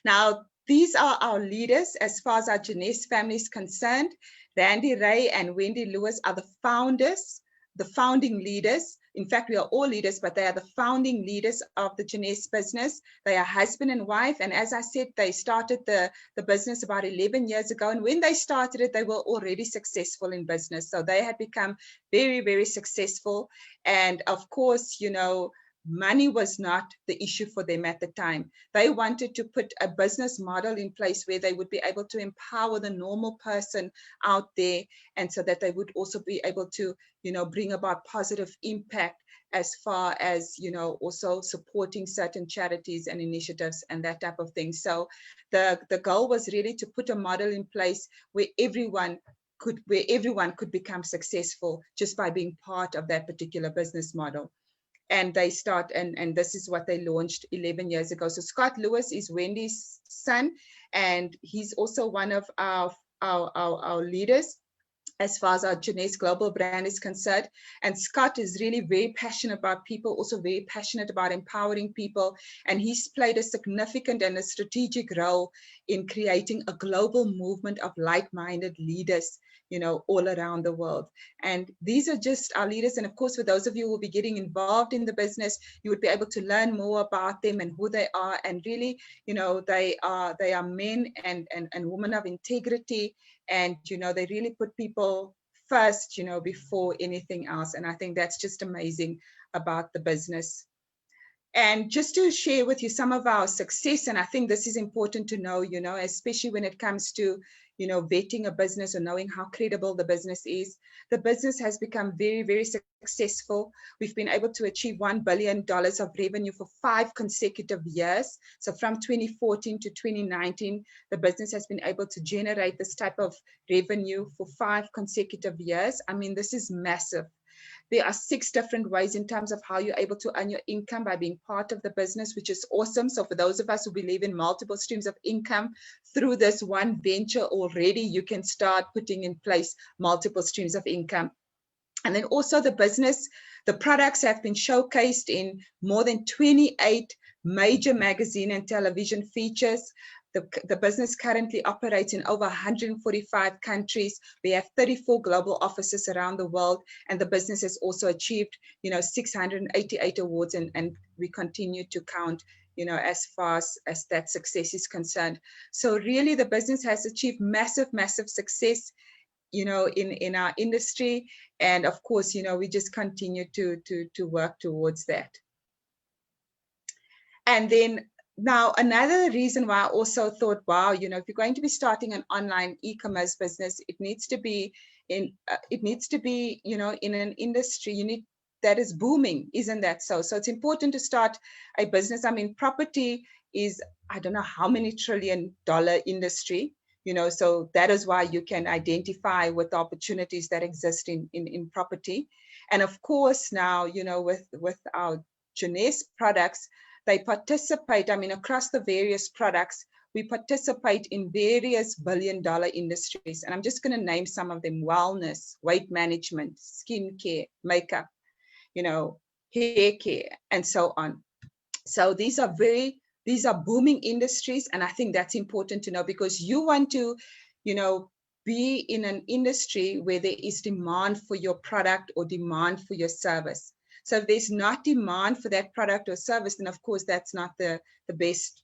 Now, these are our leaders as far as our Jeunesse family is concerned. Randy Ray and Wendy Lewis are the founders, the founding leaders. In fact, we are all leaders, but they are the founding leaders of the Jeunesse business. They are husband and wife. And as I said, they started the business about 11 years ago. And when they started it, they were already successful in business. So they had become very, very successful. And of course, you know, money was not the issue for them at the time. They wanted to put a business model in place where they would be able to empower the normal person out there, and so that they would also be able to, you know, bring about positive impact as far as, you know, also supporting certain charities and initiatives and that type of thing. So the goal was really to put a model in place where everyone could become successful just by being part of that particular business model. And they start, and this is what they launched 11 years ago. So Scott Lewis is Wendy's son, and he's also one of our leaders as far as our Jeunesse global brand is concerned. And Scott is really very passionate about people, also very passionate about empowering people. And he's played a significant and a strategic role in creating a global movement of like-minded leaders, you know, all around the world. And these are just our leaders. And of course, for those of you who will be getting involved in the business, you would be able to learn more about them and who they are. And really, you know, they are men and women of integrity. And, you know, they really put people first, you know, before anything else. And I think that's just amazing about the business. And just to share with you some of our success, and I think this is important to know, you know, especially when it comes to, you know, vetting a business or knowing how credible the business is. The business has become very, very successful. We've been able to achieve $1 billion of revenue for 5 consecutive years. So from 2014 to 2019, the business has been able to generate this type of revenue for 5 consecutive years. I mean, this is massive. There are 6 different ways in terms of how you're able to earn your income by being part of the business, which is awesome. So for those of us who believe in multiple streams of income, through this one venture already, you can start putting in place multiple streams of income. And then also the business, the products have been showcased in more than 28 major magazine and television features. The business currently operates in over 145 countries. We have 34 global offices around the world, and the business has also achieved, 688 awards, and we continue to count, as far as that success is concerned. So really, the business has achieved massive, massive success, in our industry, and of course, we just continue to work towards that. And then now another reason why I also thought, wow, if you're going to be starting an online e-commerce business, it needs to be in an industry that is booming, isn't that so? So it's important to start a business. I mean, property is, I don't know how many $1 trillion industry, so that is why you can identify with the opportunities that exist in property. And of course, now, with our Jeunesse products, they participate, across the various products, we participate in various billion-dollar industries. And I'm just going to name some of them: wellness, weight management, skincare, makeup, hair care, and so on. So these are booming industries. And I think that's important to know, because you want to, be in an industry where there is demand for your product or demand for your service. So if there's not demand for that product or service, then of course that's not the best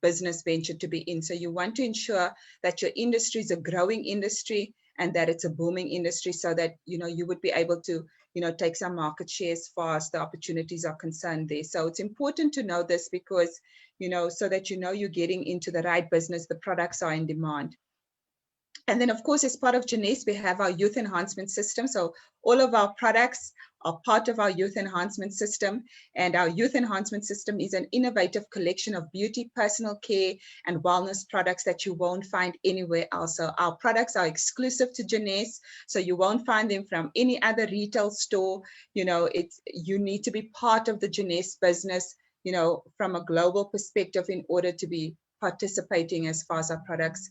business venture to be in. So you want to ensure that your industry is a growing industry and that it's a booming industry, so that you would be able to take some market share as far as the opportunities are concerned there. So it's important to know this, because so that you're getting into the right business, the products are in demand. And then, of course, as part of Jeunesse, we have our youth enhancement system. So all of our products are part of our youth enhancement system. And our youth enhancement system is an innovative collection of beauty, personal care, and wellness products that you won't find anywhere else. So our products are exclusive to Jeunesse, so you won't find them from any other retail store. You need to be part of the Jeunesse business, from a global perspective, in order to be participating as far as our products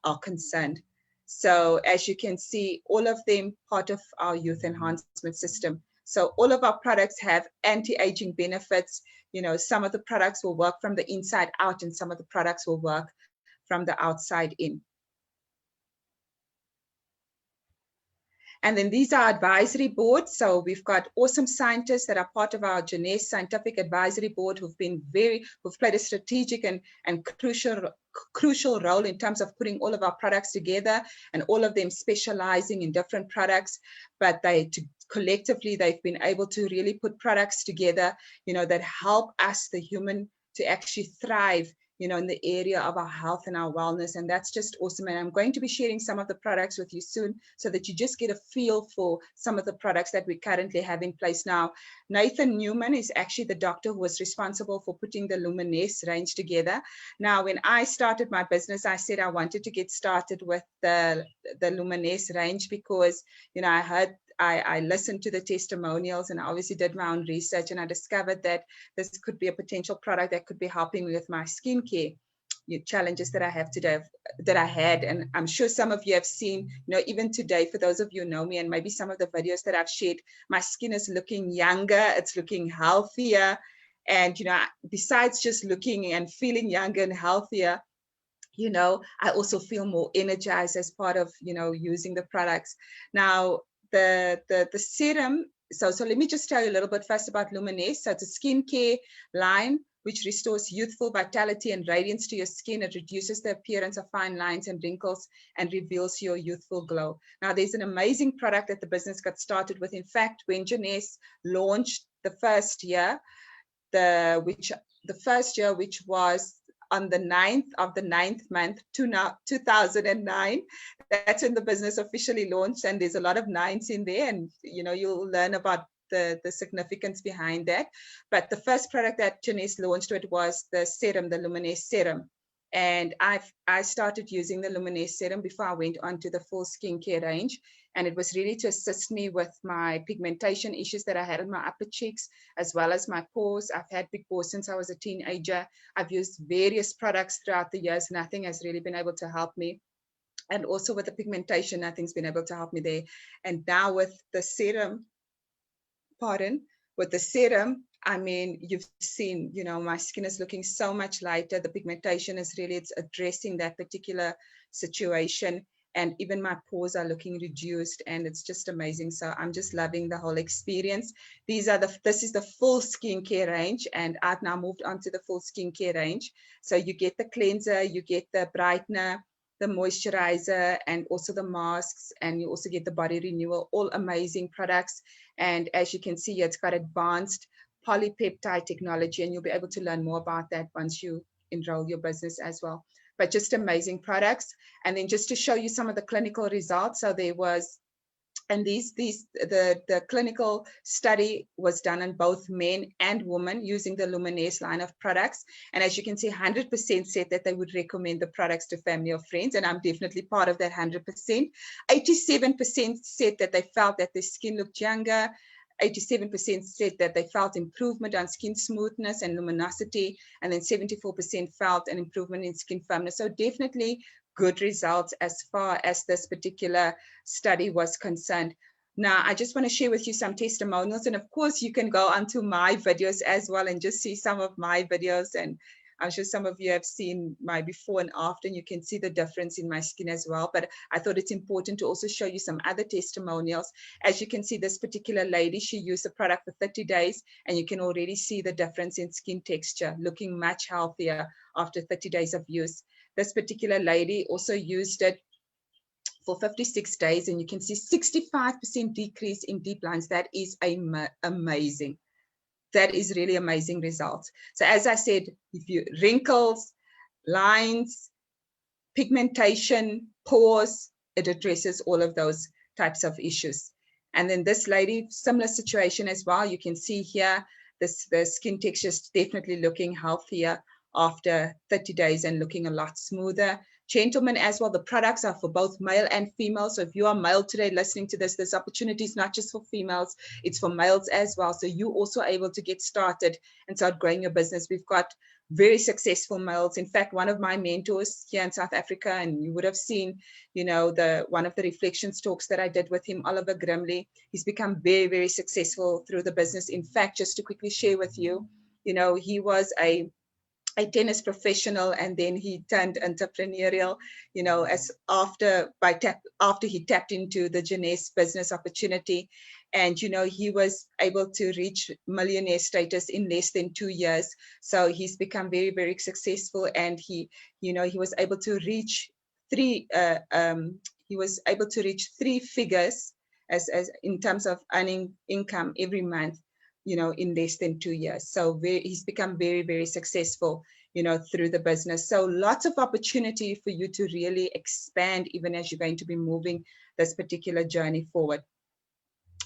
are concerned. So as you can see, all of them part of our youth enhancement system. So all of our products have anti-aging benefits. Some of the products will work from the inside out, and some of the products will work from the outside in. And then these are advisory boards. So we've got awesome scientists that are part of our Jeunesse Scientific Advisory Board, who've played a strategic and crucial role in terms of putting all of our products together, and all of them specializing in different products. But collectively, they've been able to really put products together, that help us, the human, to actually thrive, in the area of our health and our wellness. And that's just awesome. And I'm going to be sharing some of the products with you soon, so that you just get a feel for some of the products that we currently have in place now. Nathan Newman is actually the doctor who was responsible for putting the Luminesse range together. Now, when I started my business, I said I wanted to get started with the Luminesse range, because, I listened to the testimonials, and I obviously did my own research, and I discovered that this could be a potential product that could be helping me with my skincare challenges that I have today, that I had. And I'm sure some of you have seen, even today, for those of you who know me, and maybe some of the videos that I've shared, my skin is looking younger, it's looking healthier. And, besides just looking and feeling younger and healthier, I also feel more energized as part of, using the products. Now, the serum, so let me just tell you a little bit first about Luminesse. So it's a skincare line which restores youthful vitality and radiance to your skin. It reduces the appearance of fine lines and wrinkles and reveals your youthful glow. Now, there's an amazing product that the business got started with. In fact, when Jeunesse launched the first year, which was on the 9th of the 9th month, 2009. That's when the business officially launched, and there's a lot of nines in there, and you'll learn about the significance behind that. But the first product that Jeunesse launched with was the serum, the Luminesse serum. And I started using the Luminesse serum before I went on to the full skincare range. And it was really to assist me with my pigmentation issues that I had in my upper cheeks, as well as my pores. I've had big pores since I was a teenager. I've used various products throughout the years. Nothing has really been able to help me. And also with the pigmentation, nothing's been able to help me there. And now with the serum, I mean, you've seen, you know, my skin is looking so much lighter. The pigmentation is really, it's addressing that particular situation. And even my pores are looking reduced, and it's just amazing. So I'm just loving the whole experience. This is the full skincare range, and I've now moved on to the full skincare range. So you get the cleanser, you get the brightener, the moisturizer, and also the masks, and you also get the body renewal, all amazing products. And as you can see, it's got advanced polypeptide technology, and you'll be able to learn more about that once you enroll your business as well. But just amazing products. And then just to show you some of the clinical results. So there was, and the clinical study was done on both men and women using the Lumineers line of products. And as you can see, 100% said that they would recommend the products to family or friends. And I'm definitely part of that 100%. 87% said that they felt that their skin looked younger. 87% said that they felt improvement on skin smoothness and luminosity, and then 74% felt an improvement in skin firmness. So definitely good results as far as this particular study was concerned. Now, I just want to share with you some testimonials, and of course you can go onto my videos as well and just see some of my videos, and I'm sure some of you have seen my before and after, and you can see the difference in my skin as well. But I thought it's important to also show you some other testimonials. As you can see, this particular lady, she used the product for 30 days, and you can already see the difference in skin texture, looking much healthier after 30 days of use. This particular lady also used it for 56 days, and you can see 65% decrease in deep lines. That is amazing. That is really amazing results. So as I said, if you wrinkles, lines, pigmentation, pores, it addresses all of those types of issues. And then this lady, similar situation as well. You can see here, the skin texture is definitely looking healthier after 30 days and looking a lot smoother. Gentlemen as well, the products are for both male and female. So if you are male today listening to this opportunity is not just for females, it's for males as well. So you also are able to get started and start growing your business. We've got very successful males. In fact, one of my mentors here in South Africa, and you would have seen, you know, one of the reflections talks that I did with him, Oliver Grimley, he's become very, very successful through the business. In fact, just to quickly share with you, you know, he was a tennis professional, and then he turned entrepreneurial, you know, after he tapped into the Jeunesse business opportunity. And, you know, he was able to reach millionaire status in less than 2 years. So he's become very, very successful. And he, you know, he was able to reach three figures as in terms of earning income every month, you know, in less than 2 years. So he's become very, very successful, you know, through the business. So lots of opportunity for you to really expand, even as you're going to be moving this particular journey forward.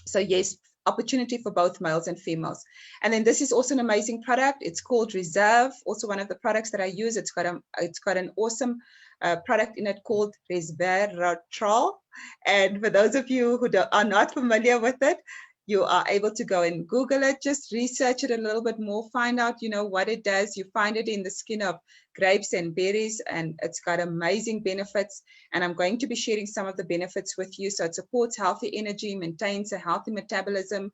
So yes, opportunity for both males and females. And then this is also an amazing product. It's called Reserve, also one of the products that I use. It's got an awesome product in it called Resveratrol. And for those of you who are not familiar with it, you are able to go and Google it, just research it a little bit more, find out, you know, what it does. You find it in the skin of grapes and berries, and it's got amazing benefits. And I'm going to be sharing some of the benefits with you. So it supports healthy energy, maintains a healthy metabolism,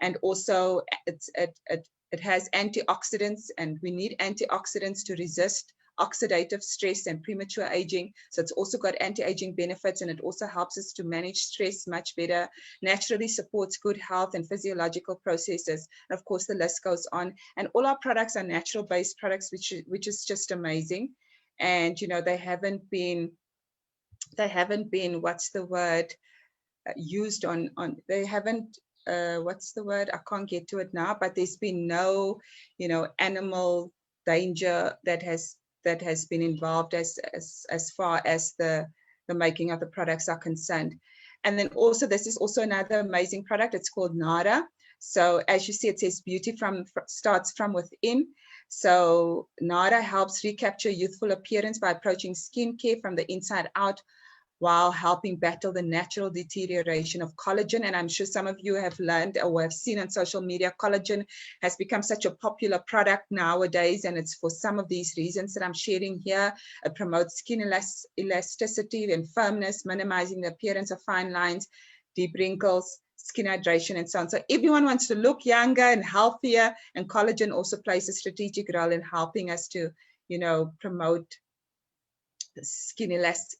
and also it has antioxidants, and we need antioxidants to resist oxidative stress and premature aging. So it's also got anti-aging benefits, and it also helps us to manage stress much better, naturally supports good health and physiological processes. And of course, the list goes on. And all our products are natural based products, which is just amazing. And, you know, they haven't been, what's the word, used on they haven't, what's the word? I can't get to it now, but there's been no, you know, animal danger that has been involved as far as the making of the products are concerned. And then also, this is also another amazing product. It's called Nada. So as you see, it says beauty starts from within. So Nada helps recapture youthful appearance by approaching skincare from the inside out, while helping battle the natural deterioration of collagen. And I'm sure some of you have learned or have seen on social media, collagen has become such a popular product nowadays, and it's for some of these reasons that I'm sharing here. It promotes skin elasticity and firmness, minimizing the appearance of fine lines, deep wrinkles, skin hydration and so on. So everyone wants to look younger and healthier, and collagen also plays a strategic role in helping us to, you know, promote skin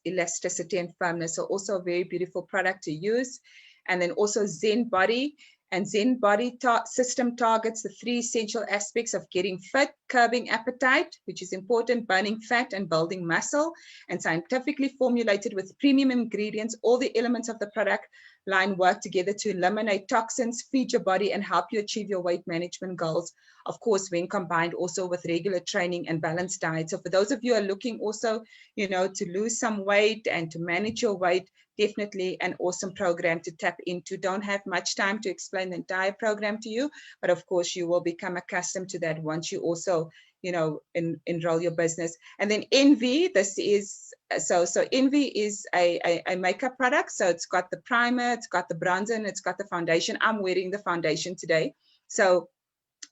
elasticity and firmness. So also a very beautiful product to use. And then also Zen Body. And Zen Body system targets the 3 essential aspects of getting fit: curbing appetite, which is important, burning fat, and building muscle. And scientifically formulated with premium ingredients, all the elements of the product line work together to eliminate toxins, feed your body, and help you achieve your weight management goals. Of course, when combined also with regular training and balanced diet. So for those of you who are looking also, you know, to lose some weight and to manage your weight, definitely an awesome program to tap into. Don't have much time to explain the entire program to you, but of course you will become accustomed to that once you also, you know, enroll your business. And then Envy, this is, so Envy is a makeup product. So it's got the primer, it's got the bronzer, and it's got the foundation. I'm wearing the foundation today. So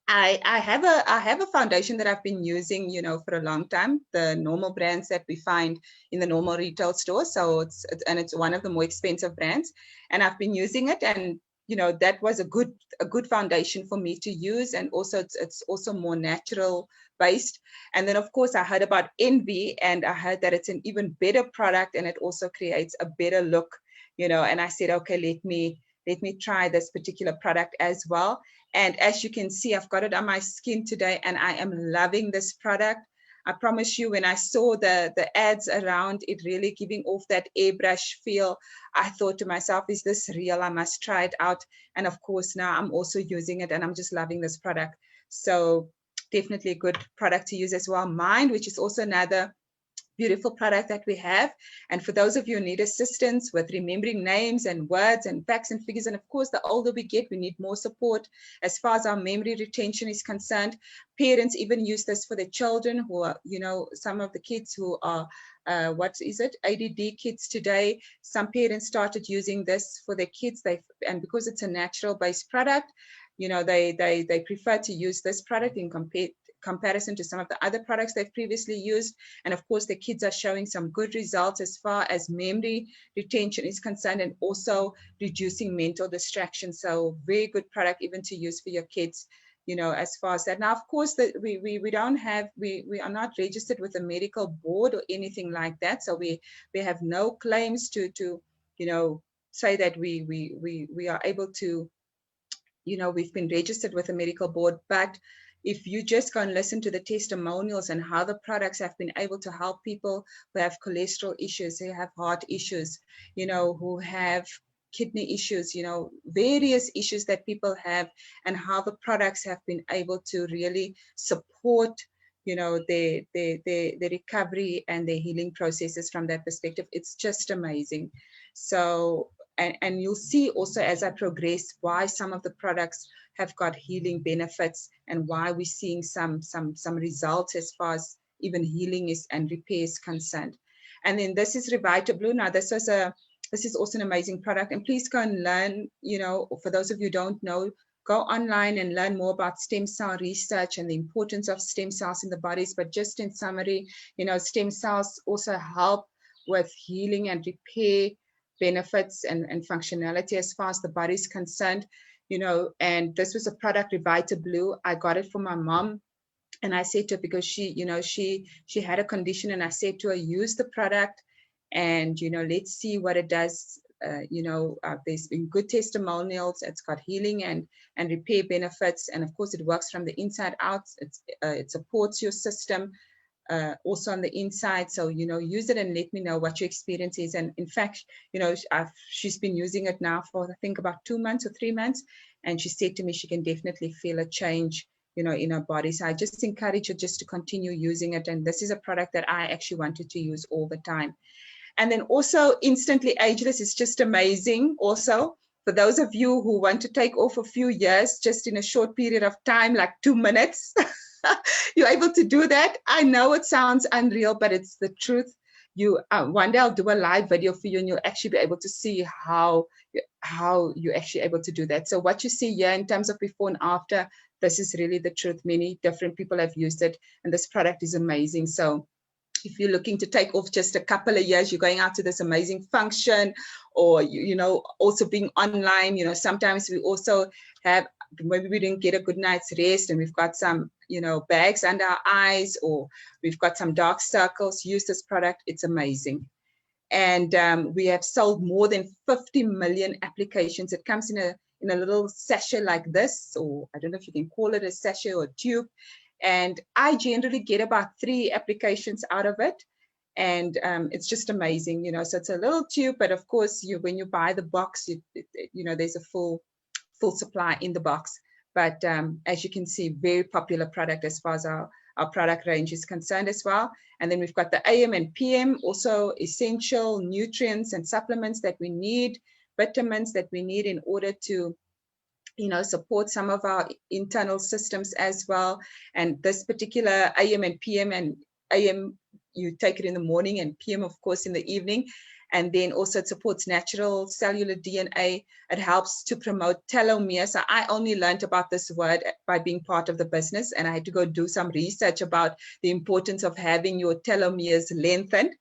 I have a foundation that I've been using, you know, for a long time, the normal brands that we find in the normal retail store. So it's one of the more expensive brands, and I've been using it, and you know, that was a good foundation for me to use. And also it's also more natural based. And then of course I heard about Envy, and I heard that it's an even better product, and it also creates a better look, you know, and I said, okay, let me try this particular product as well. And as you can see, I've got it on my skin today, and I am loving this product. I promise you, when I saw the ads around it really giving off that airbrush feel, I thought to myself, is this real? I must try it out. And of course, now I'm also using it, and I'm just loving this product. So definitely a good product to use as well. Mind, which is also another beautiful product that we have. And for those of you who need assistance with remembering names and words and facts and figures, and of course the older we get, we need more support as far as our memory retention is concerned. Parents even use this for their children who are, you know, some of the kids who are ADD kids today. Some parents started using this for their kids, and because it's a natural based product, you know, they prefer to use this product in comparison to some of the other products they've previously used. And of course the kids are showing some good results as far as memory retention is concerned, and also reducing mental distraction. So very good product even to use for your kids, you know, as far as that. Now of course that we are not registered with a medical board or anything like that, so we have no claims to you know, say that we are able to, you know, we've been registered with a medical board. But if you just go and listen to the testimonials and how the products have been able to help people who have cholesterol issues, who have heart issues, you know, who have kidney issues, you know, various issues that people have, and how the products have been able to really support, you know, the recovery and the healing processes from that perspective. It's just amazing. So, and you'll see also as I progress why some of the products have got healing benefits, and why we're seeing some results as far as even healing is and repair is concerned. And then this is Revita Blue. Now this is also an amazing product, and please go and learn, you know, for those of you who don't know, go online and learn more about stem cell research and the importance of stem cells in the bodies. But just in summary, you know, stem cells also help with healing and repair benefits and functionality as far as the body is concerned, you know. And this was a product, Revita Blue. I got it for my mom, and I said to her, because she, you know, she had a condition, and I said to her, use the product, and you know, let's see what it does. You know, there's been good testimonials. It's got healing and repair benefits, and of course it works from the inside out. It supports your system also on the inside. So, you know, use it and let me know what your experience is. And in fact, you know, she's been using it now for I think about 2 months or 3 months, and she said to me she can definitely feel a change, you know, in her body. So I just encourage her just to continue using it. And this is a product that I actually wanted to use all the time. And then also Instantly Ageless is just amazing. Also, for those of you who want to take off a few years just in a short period of time, like 2 minutes, you're able to do that. I know it sounds unreal, but it's the truth. You one day I'll do a live video for you, and you'll actually be able to see how you're actually able to do that. So what you see here in terms of before and after, this is really the truth. Many different people have used it, and this product is amazing. So if you're looking to take off just a couple of years, you're going out to this amazing function, or, you know, also being online, you know, sometimes we also have, maybe we didn't get a good night's rest and we've got some, you know, bags under our eyes, or we've got some dark circles. Use this product. It's amazing. And we have sold more than 50 million applications. It comes in a little sachet like this, or I don't know if you can call it a sachet or a tube. And I generally get about 3 applications out of it. And it's just amazing, you know. So it's a little tube, but of course, when you buy the box, you know, there's a full supply in the box. But as you can see, very popular product as far as our product range is concerned as well. And then we've got the AM and PM, also essential nutrients and supplements that we need, vitamins that we need in order to, you know, support some of our internal systems as well. And this particular AM and PM, and AM, you take it in the morning, and PM, of course, in the evening. And then also it supports natural cellular DNA. It helps to promote telomere. So I only learned about this word by being part of the business, and I had to go do some research about the importance of having your telomeres lengthened.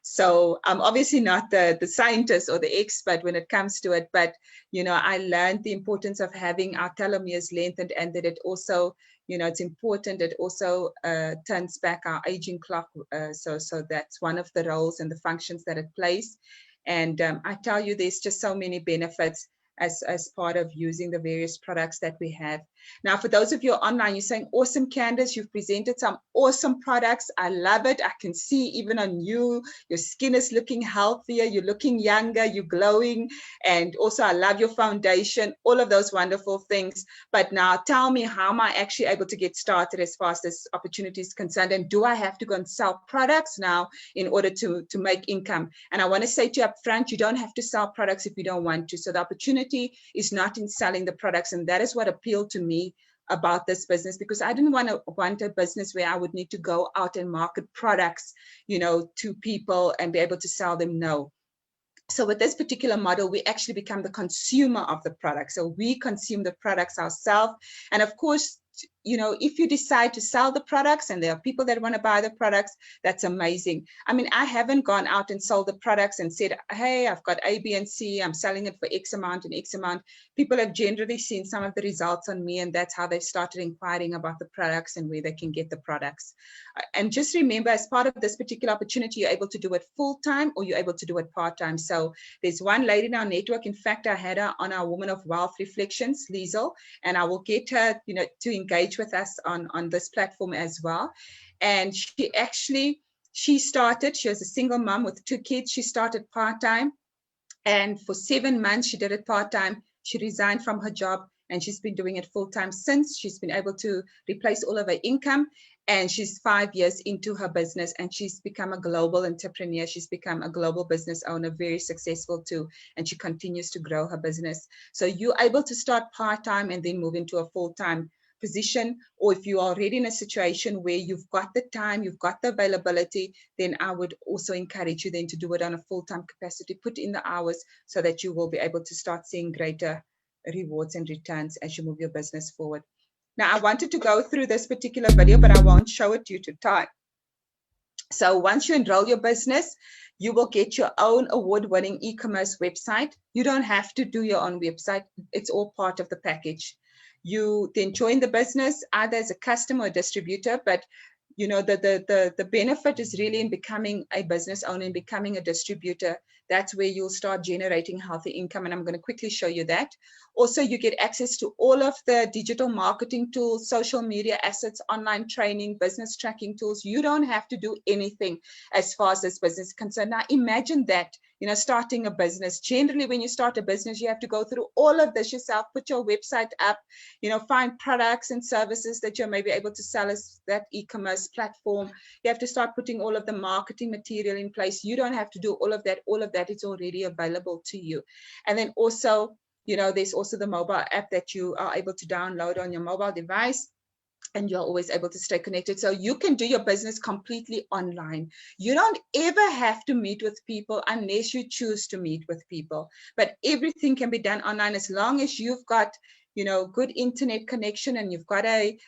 So I'm obviously not the scientist or the expert when it comes to it, but, you know, I learned the importance of having our telomeres lengthened, and that it also, you know, it's important. It also turns back our aging clock. So that's one of the roles and the functions that it plays. And I tell you, there's just so many benefits as part of using the various products that we have. Now, for those of you online, you're saying, awesome, Candice, you've presented some awesome products. I love it. I can see even on you, your skin is looking healthier, you're looking younger, you're glowing. And also, I love your foundation, all of those wonderful things. But now tell me, how am I actually able to get started as far as this opportunity is concerned? And do I have to go and sell products now in order to make income? And I want to say to you up front, you don't have to sell products if you don't want to. So the opportunity is not in selling the products. And that is what appealed to me about this business, because I didn't want a business where I would need to go out and market products, you know, to people and be able to sell them. No. So with this particular model, we actually become the consumer of the product. So we consume the products ourselves. And of course, you know, if you decide to sell the products and there are people that want to buy the products, that's amazing. I mean, I haven't gone out and sold the products and said, hey, I've got A, B, and C, I'm selling it for X amount and X amount. People have generally seen some of the results on me, and that's how they started inquiring about the products and where they can get the products. And just remember, as part of this particular opportunity, you're able to do it full-time or you're able to do it part-time. So there's one lady in our network. In fact, I had her on our Woman of Wealth Reflections, Liesel, and I will get her, you know, to engage with us on this platform as well. And she started, she was a single mom with 2 kids. She started part-time, and for 7 months she did it part-time. She resigned from her job, and she's been doing it full-time since. She's been able to replace all of her income, and she's 5 years into her business, and she's become a global entrepreneur. She's become a global business owner, very successful too, and she continues to grow her business. So you're able to start part-time and then move into a full-time position. Or if you're already in a situation where you've got the time, you've got the availability, then I would also encourage you then to do it on a full-time capacity, put in the hours so that you will be able to start seeing greater rewards and returns as you move your business forward. Now, I wanted to go through this particular video, but I won't show it due to time. So once you enroll your business, you will get your own award-winning e-commerce website. You don't have to do your own website. It's all part of the package. You then join the business either as a customer or distributor, but you know, the benefit is really in becoming a business owner and becoming a distributor. That's where you'll start generating healthy income. And I'm going to quickly show you that. Also, you get access to all of the digital marketing tools, social media assets, online training, business tracking tools. You don't have to do anything as far as this business is concerned. Now, imagine that, you know, starting a business. Generally, when you start a business, you have to go through all of this yourself, put your website up, you know, find products and services that you're maybe able to sell as that e-commerce platform. You have to start putting all of the marketing material in place. You don't have to do all of that. All of that is already available to you. And then also, you know, there's also the mobile app that you are able to download on your mobile device, and you're always able to stay connected. So you can do your business completely online. You don't ever have to meet with people unless you choose to meet with people, but everything can be done online as long as you've got good internet connection, and you've got a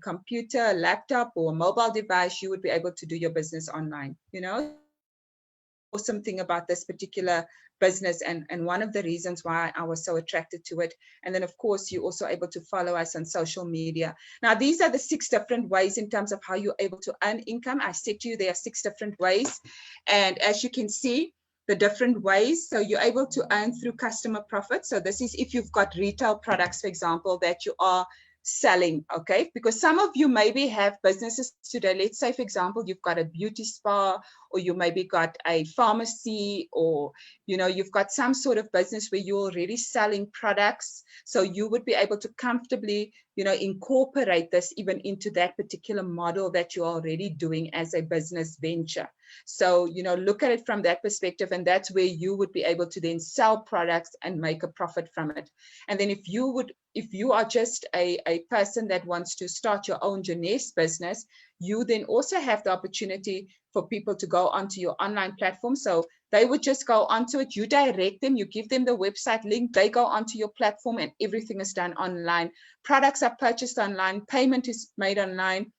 computer, a laptop, or a mobile device, you would be able to do your business online. Awesome thing about this particular business, and one of the reasons why I was so attracted to it. And then of course you're also able to follow us on social media. Now these are the 6 different ways in terms of how you're able to earn income. I said to you there are 6 different ways, and as you can see the different ways, so you're able to earn through customer profit. So this is if you've got retail products, for example, that you are selling, okay? Because some of you maybe have businesses today. Let's say, for example, you've got a beauty spa, or you maybe got a pharmacy, or you've got some sort of business where you're already selling products. So you would be able to comfortably incorporate this even into that particular model that you're already doing as a business venture. So look at it from that perspective, and that's where you would be able to then sell products and make a profit from it. And then if you are just a person that wants to start your own Jeunesse business, you then also have the opportunity for people to go onto your online platform. So they would just go onto it, you direct them, you give them the website link, they go onto your platform, and everything is done online. Products are purchased online, payment is made online,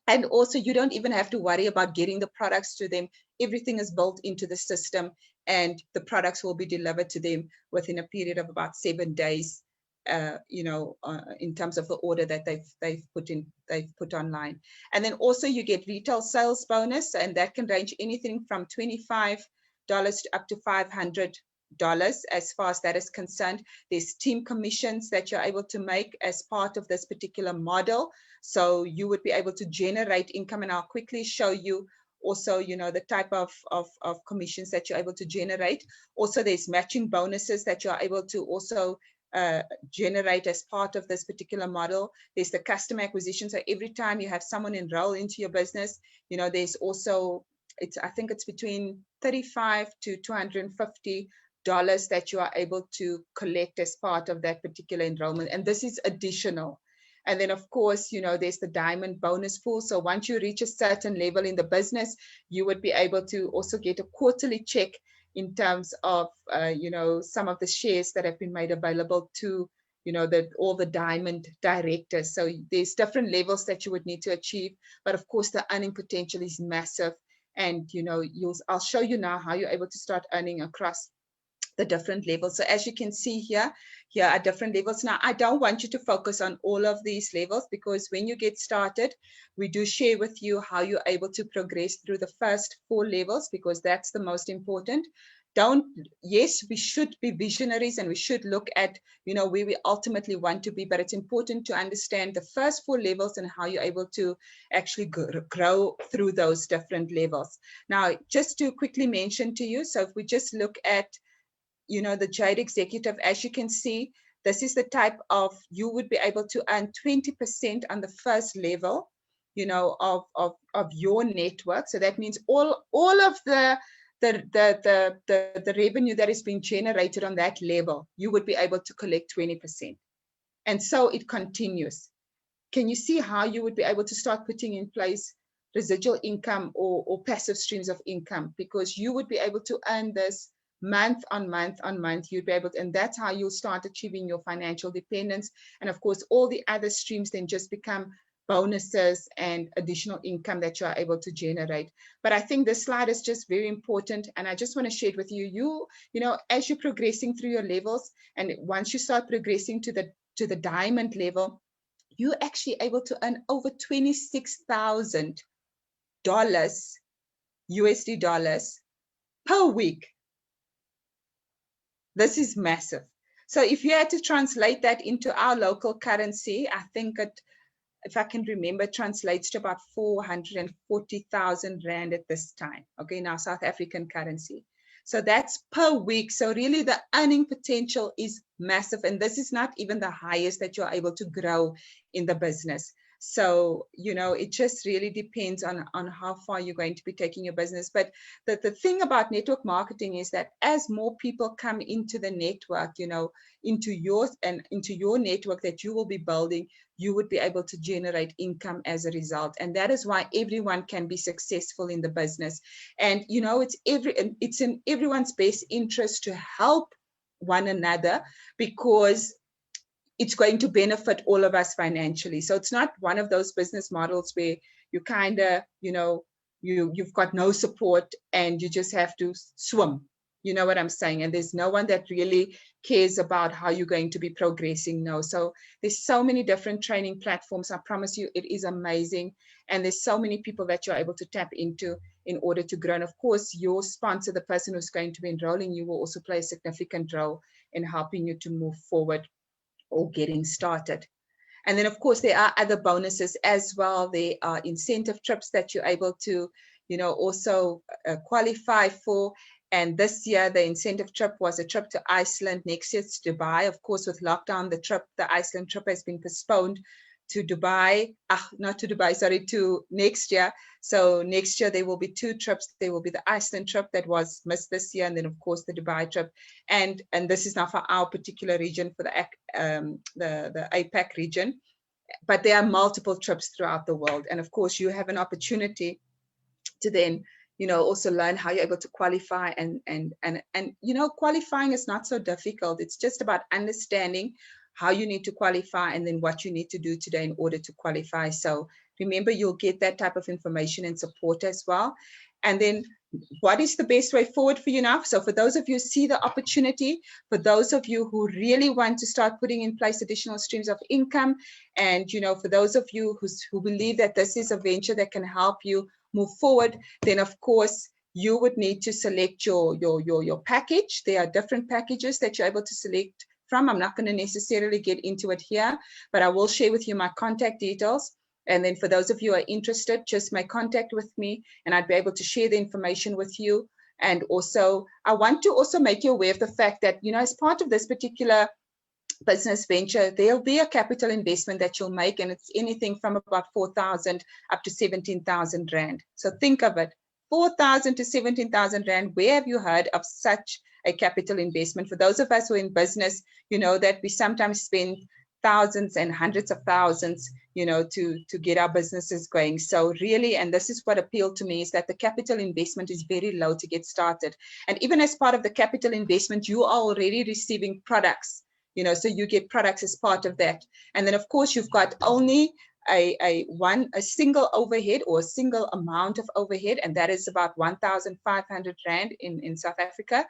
and also you don't even have to worry about getting the products to them. Everything is built into the system, and the products will be delivered to them within a period of about 7 days. In terms of the order that they've put online. And then also you get retail sales bonus, and that can range anything from $25 to up to $500 as far as that is concerned. There's team commissions that you're able to make as part of this particular model. So you would be able to generate income, and I'll quickly show you also, the type of commissions that you're able to generate. Also, there's matching bonuses that you're able to also generate as part of this particular model. There's the customer acquisition. So every time you have someone enroll into your business, there's also, I think it's between $35 to $250 that you are able to collect as part of that particular enrollment. And this is additional. And then of course, there's the diamond bonus pool. So once you reach a certain level in the business, you would be able to also get a quarterly check in terms of, some of the shares that have been made available to, all the diamond directors. So there's different levels that you would need to achieve. But of course, the earning potential is massive. And, I'll show you now how you're able to start earning across the different levels. So as you can see here are different levels. Now, I don't want you to focus on all of these levels, because when you get started, we do share with you how you're able to progress through the first 4 levels, because that's the most important. Yes, we should be visionaries, and we should look at, where we ultimately want to be, but it's important to understand the first 4 levels and how you're able to actually grow through those different levels. Now, just to quickly mention to you, so if we just look at the Jade Executive, as you can see, this is the type of, you would be able to earn 20% on the first level, of your network. So that means all of the revenue that is being generated on that level, you would be able to collect 20%. And so it continues. Can you see how you would be able to start putting in place residual income or passive streams of income? Because you would be able to earn this month on month on month. You'd be able to, and that's how you'll start achieving your financial dependence. And of course, all the other streams then just become bonuses and additional income that you are able to generate. But I think this slide is just very important, and I just want to share it with you. As you're progressing through your levels, and once you start progressing to the diamond level, you're actually able to earn over $26,000 USD dollars per week. This is massive. So if you had to translate that into our local currency, I think it, if I can remember, translates to about 440,000 Rand at this time. Okay, now South African currency. So that's per week. So really the earning potential is massive. And this is not even the highest that you're able to grow in the business. So, it just really depends on how far you're going to be taking your business. But the thing about network marketing is that as more people come into the network, into your network that you will be building, you would be able to generate income as a result. And that is why everyone can be successful in the business. And, it's in everyone's best interest to help one another, because it's going to benefit all of us financially. So it's not one of those business models where you kind of, you've got no support and you just have to swim. You know what I'm saying? And there's no one that really cares about how you're going to be progressing. No. So there's so many different training platforms. I promise you, it is amazing. And there's so many people that you're able to tap into in order to grow. And of course, your sponsor, the person who's going to be enrolling you, will also play a significant role in helping you to move forward or getting started. And then, of course, there are other bonuses as well. There are incentive trips that you're able to, also qualify for. And this year, the incentive trip was a trip to Iceland. Next year, it's Dubai. Of course, with lockdown, the Iceland trip has been postponed to Dubai. Not to Dubai, sorry, to next year. So next year, there will be 2 trips. There will be the Iceland trip that was missed this year. And then, of course, the Dubai trip. And this is now for our particular region, for the APAC region. But there are multiple trips throughout the world. And of course, you have an opportunity to then also learn how you're able to qualify and qualifying is not so difficult. It's just about understanding how you need to qualify and then what you need to do today in order to qualify. So remember, you'll get that type of information and support as well. And then what is the best way forward for you now? So for those of you who see the opportunity, for those of you who really want to start putting in place additional streams of income, and for those of you who believe that this is a venture that can help you move forward, then of course you would need to select your package. There are different packages that you're able to select from. I'm not going to necessarily get into it here, but I will share with you my contact details. And then for those of you who are interested, just make contact with me and I'd be able to share the information with you. And also, I want to also make you aware of the fact that, as part of this particular business venture, there'll be a capital investment that you'll make, and it's anything from about 4,000 up to 17,000 Rand. So think of it, 4,000 to 17,000 Rand. Where have you heard of such a capital investment? For those of us who are in business, that we sometimes spend thousands and hundreds of thousands, to get our businesses going. So really, and this is what appealed to me, is that the capital investment is very low to get started. And even as part of the capital investment, you are already receiving products, so you get products as part of that. And then of course, you've got only a single overhead or a single amount of overhead, and that is about 1,500 Rand in South Africa,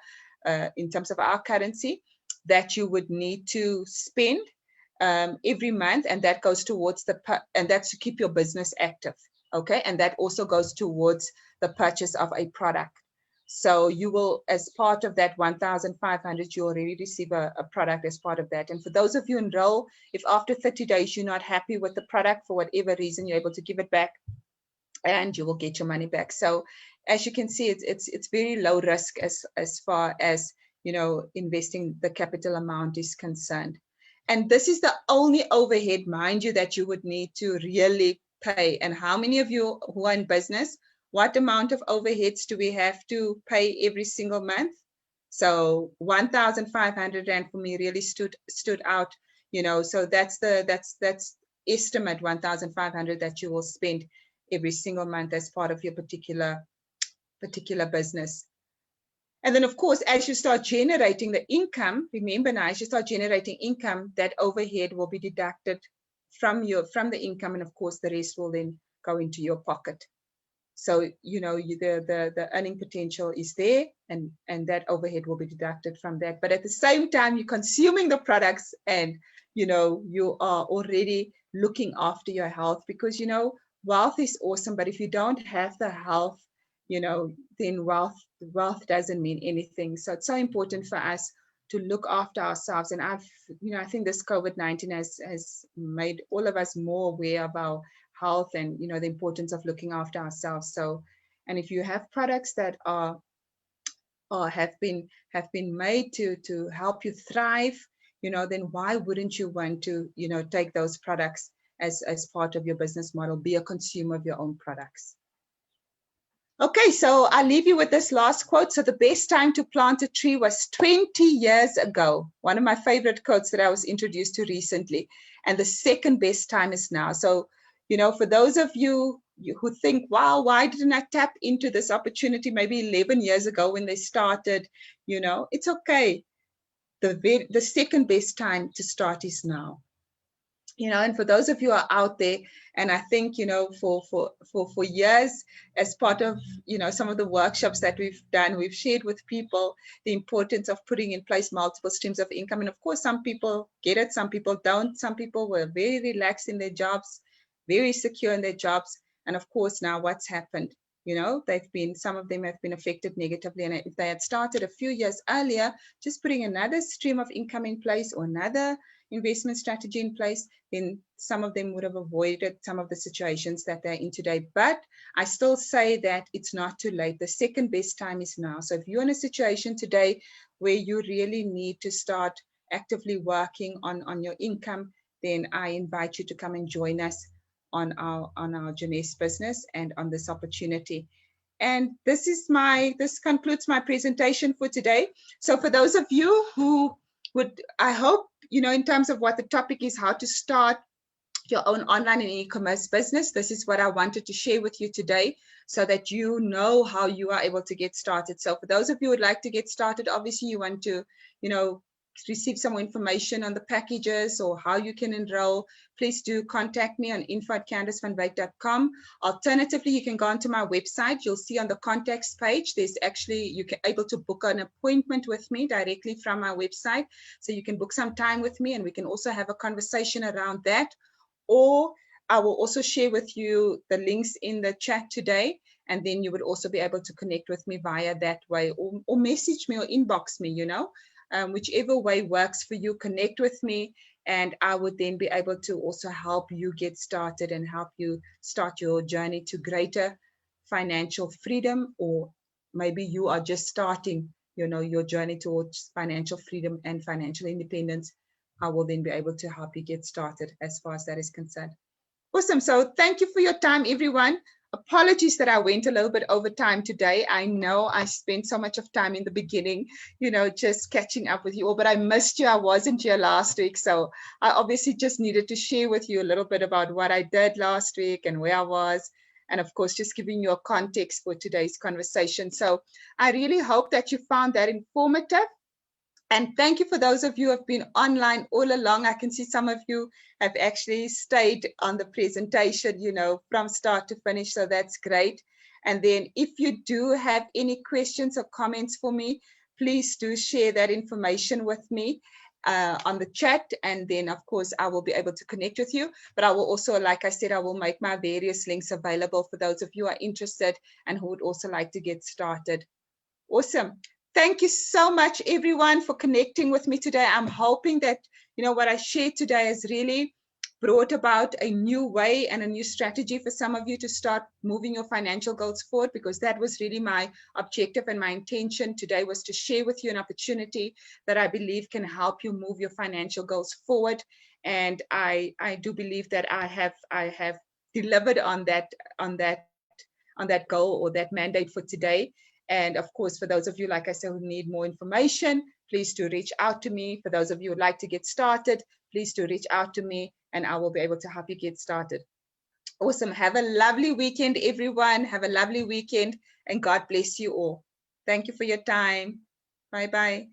in terms of our currency, that you would need to spend every month, and that goes towards and that's to keep your business active. Okay, and that also goes towards the purchase of a product. So you will, as part of that 1,500, you already receive a product as part of that. And for those of you enroll, if after 30 days you're not happy with the product for whatever reason, you're able to give it back and you will get your money back. So as you can see, it's very low risk as far as investing the capital amount is concerned. And this is the only overhead, mind you, that you would need to really pay. And how many of you who are in business, what amount of overheads do we have to pay every single month? So 1,500 Rand for me really stood out, so that's estimate 1,500 that you will spend every single month as part of your particular business. And then, of course, as you start generating the income, remember now, as you start generating income, that overhead will be deducted from the income, and of course, the rest will then go into your pocket. So, the earning potential is there, and that overhead will be deducted from that. But at the same time, you're consuming the products, and you are already looking after your health, because wealth is awesome, but if you don't have the health, then wealth doesn't mean anything. So it's so important for us to look after ourselves. And I think this COVID-19 has made all of us more aware of our health and, the importance of looking after ourselves. So, and if you have products that have been made to help you thrive, then why wouldn't you want to, take those products as part of your business model, be a consumer of your own products? Okay, so I'll leave you with this last quote. So the best time to plant a tree was 20 years ago. One of my favorite quotes that I was introduced to recently. And the second best time is now. So, for those of you who think, wow, why didn't I tap into this opportunity maybe 11 years ago when they started? It's okay. the second best time to start is now. And for those of you who are out there, and I think, for years, as part of, some of the workshops that we've done, we've shared with people the importance of putting in place multiple streams of income. And of course, some people get it, some people don't. Some people were very relaxed in their jobs, very secure in their jobs. And of course, now what's happened? Some of them have been affected negatively. And if they had started a few years earlier, just putting another stream of income in place or another investment strategy in place, then some of them would have avoided some of the situations that they're in today. But I still say that it's not too late. The second best time is now. So if you're in a situation today where you really need to start actively working on your income, then I invite you to come and join us on our Jeunesse business and on this opportunity. And this concludes my presentation for today. So for those of you who I hope, in terms of what the topic is, how to start your own online and e-commerce business, this is what I wanted to share with you today, so that you know how you are able to get started. So for those of you who would like to get started, obviously you want to, receive some more information on the packages or how you can enroll, please do contact me on info@candicevanwyk.com. Alternatively, you can go onto my website. You'll see on the contacts page, you can able to book an appointment with me directly from my website. So you can book some time with me and we can also have a conversation around that. Or I will also share with you the links in the chat today, and then you would also be able to connect with me via that way, or message me or inbox me, whichever way works for you. Connect with me, and I would then be able to also help you get started and help you start your journey to greater financial freedom, or maybe you are just starting, your journey towards financial freedom and financial independence. I will then be able to help you get started as far as that is concerned. Awesome. So thank you for your time, everyone. Apologies that I went a little bit over time today. I know I spent so much of time in the beginning, just catching up with you all, but I missed you. I wasn't here last week. So I obviously just needed to share with you a little bit about what I did last week and where I was. And of course, just giving you a context for today's conversation. So I really hope that you found that informative. And thank you for those of you who have been online all along. I can see some of you have actually stayed on the presentation, from start to finish. So that's great. And then if you do have any questions or comments for me, please do share that information with me on the chat. And then, of course, I will be able to connect with you. But I will also, like I said, I will make my various links available for those of you who are interested and who would also like to get started. Awesome. Thank you so much, everyone, for connecting with me today. I'm hoping that, what I shared today has really brought about a new way and a new strategy for some of you to start moving your financial goals forward, because that was really my objective and my intention today, was to share with you an opportunity that I believe can help you move your financial goals forward. And I do believe that I have delivered on that goal or that mandate for today. And of course, for those of you, like I said, who need more information, please do reach out to me. For those of you who would like to get started, please do reach out to me and I will be able to help you get started. Awesome. Have a lovely weekend, everyone. Have a lovely weekend and God bless you all. Thank you for your time. Bye-bye.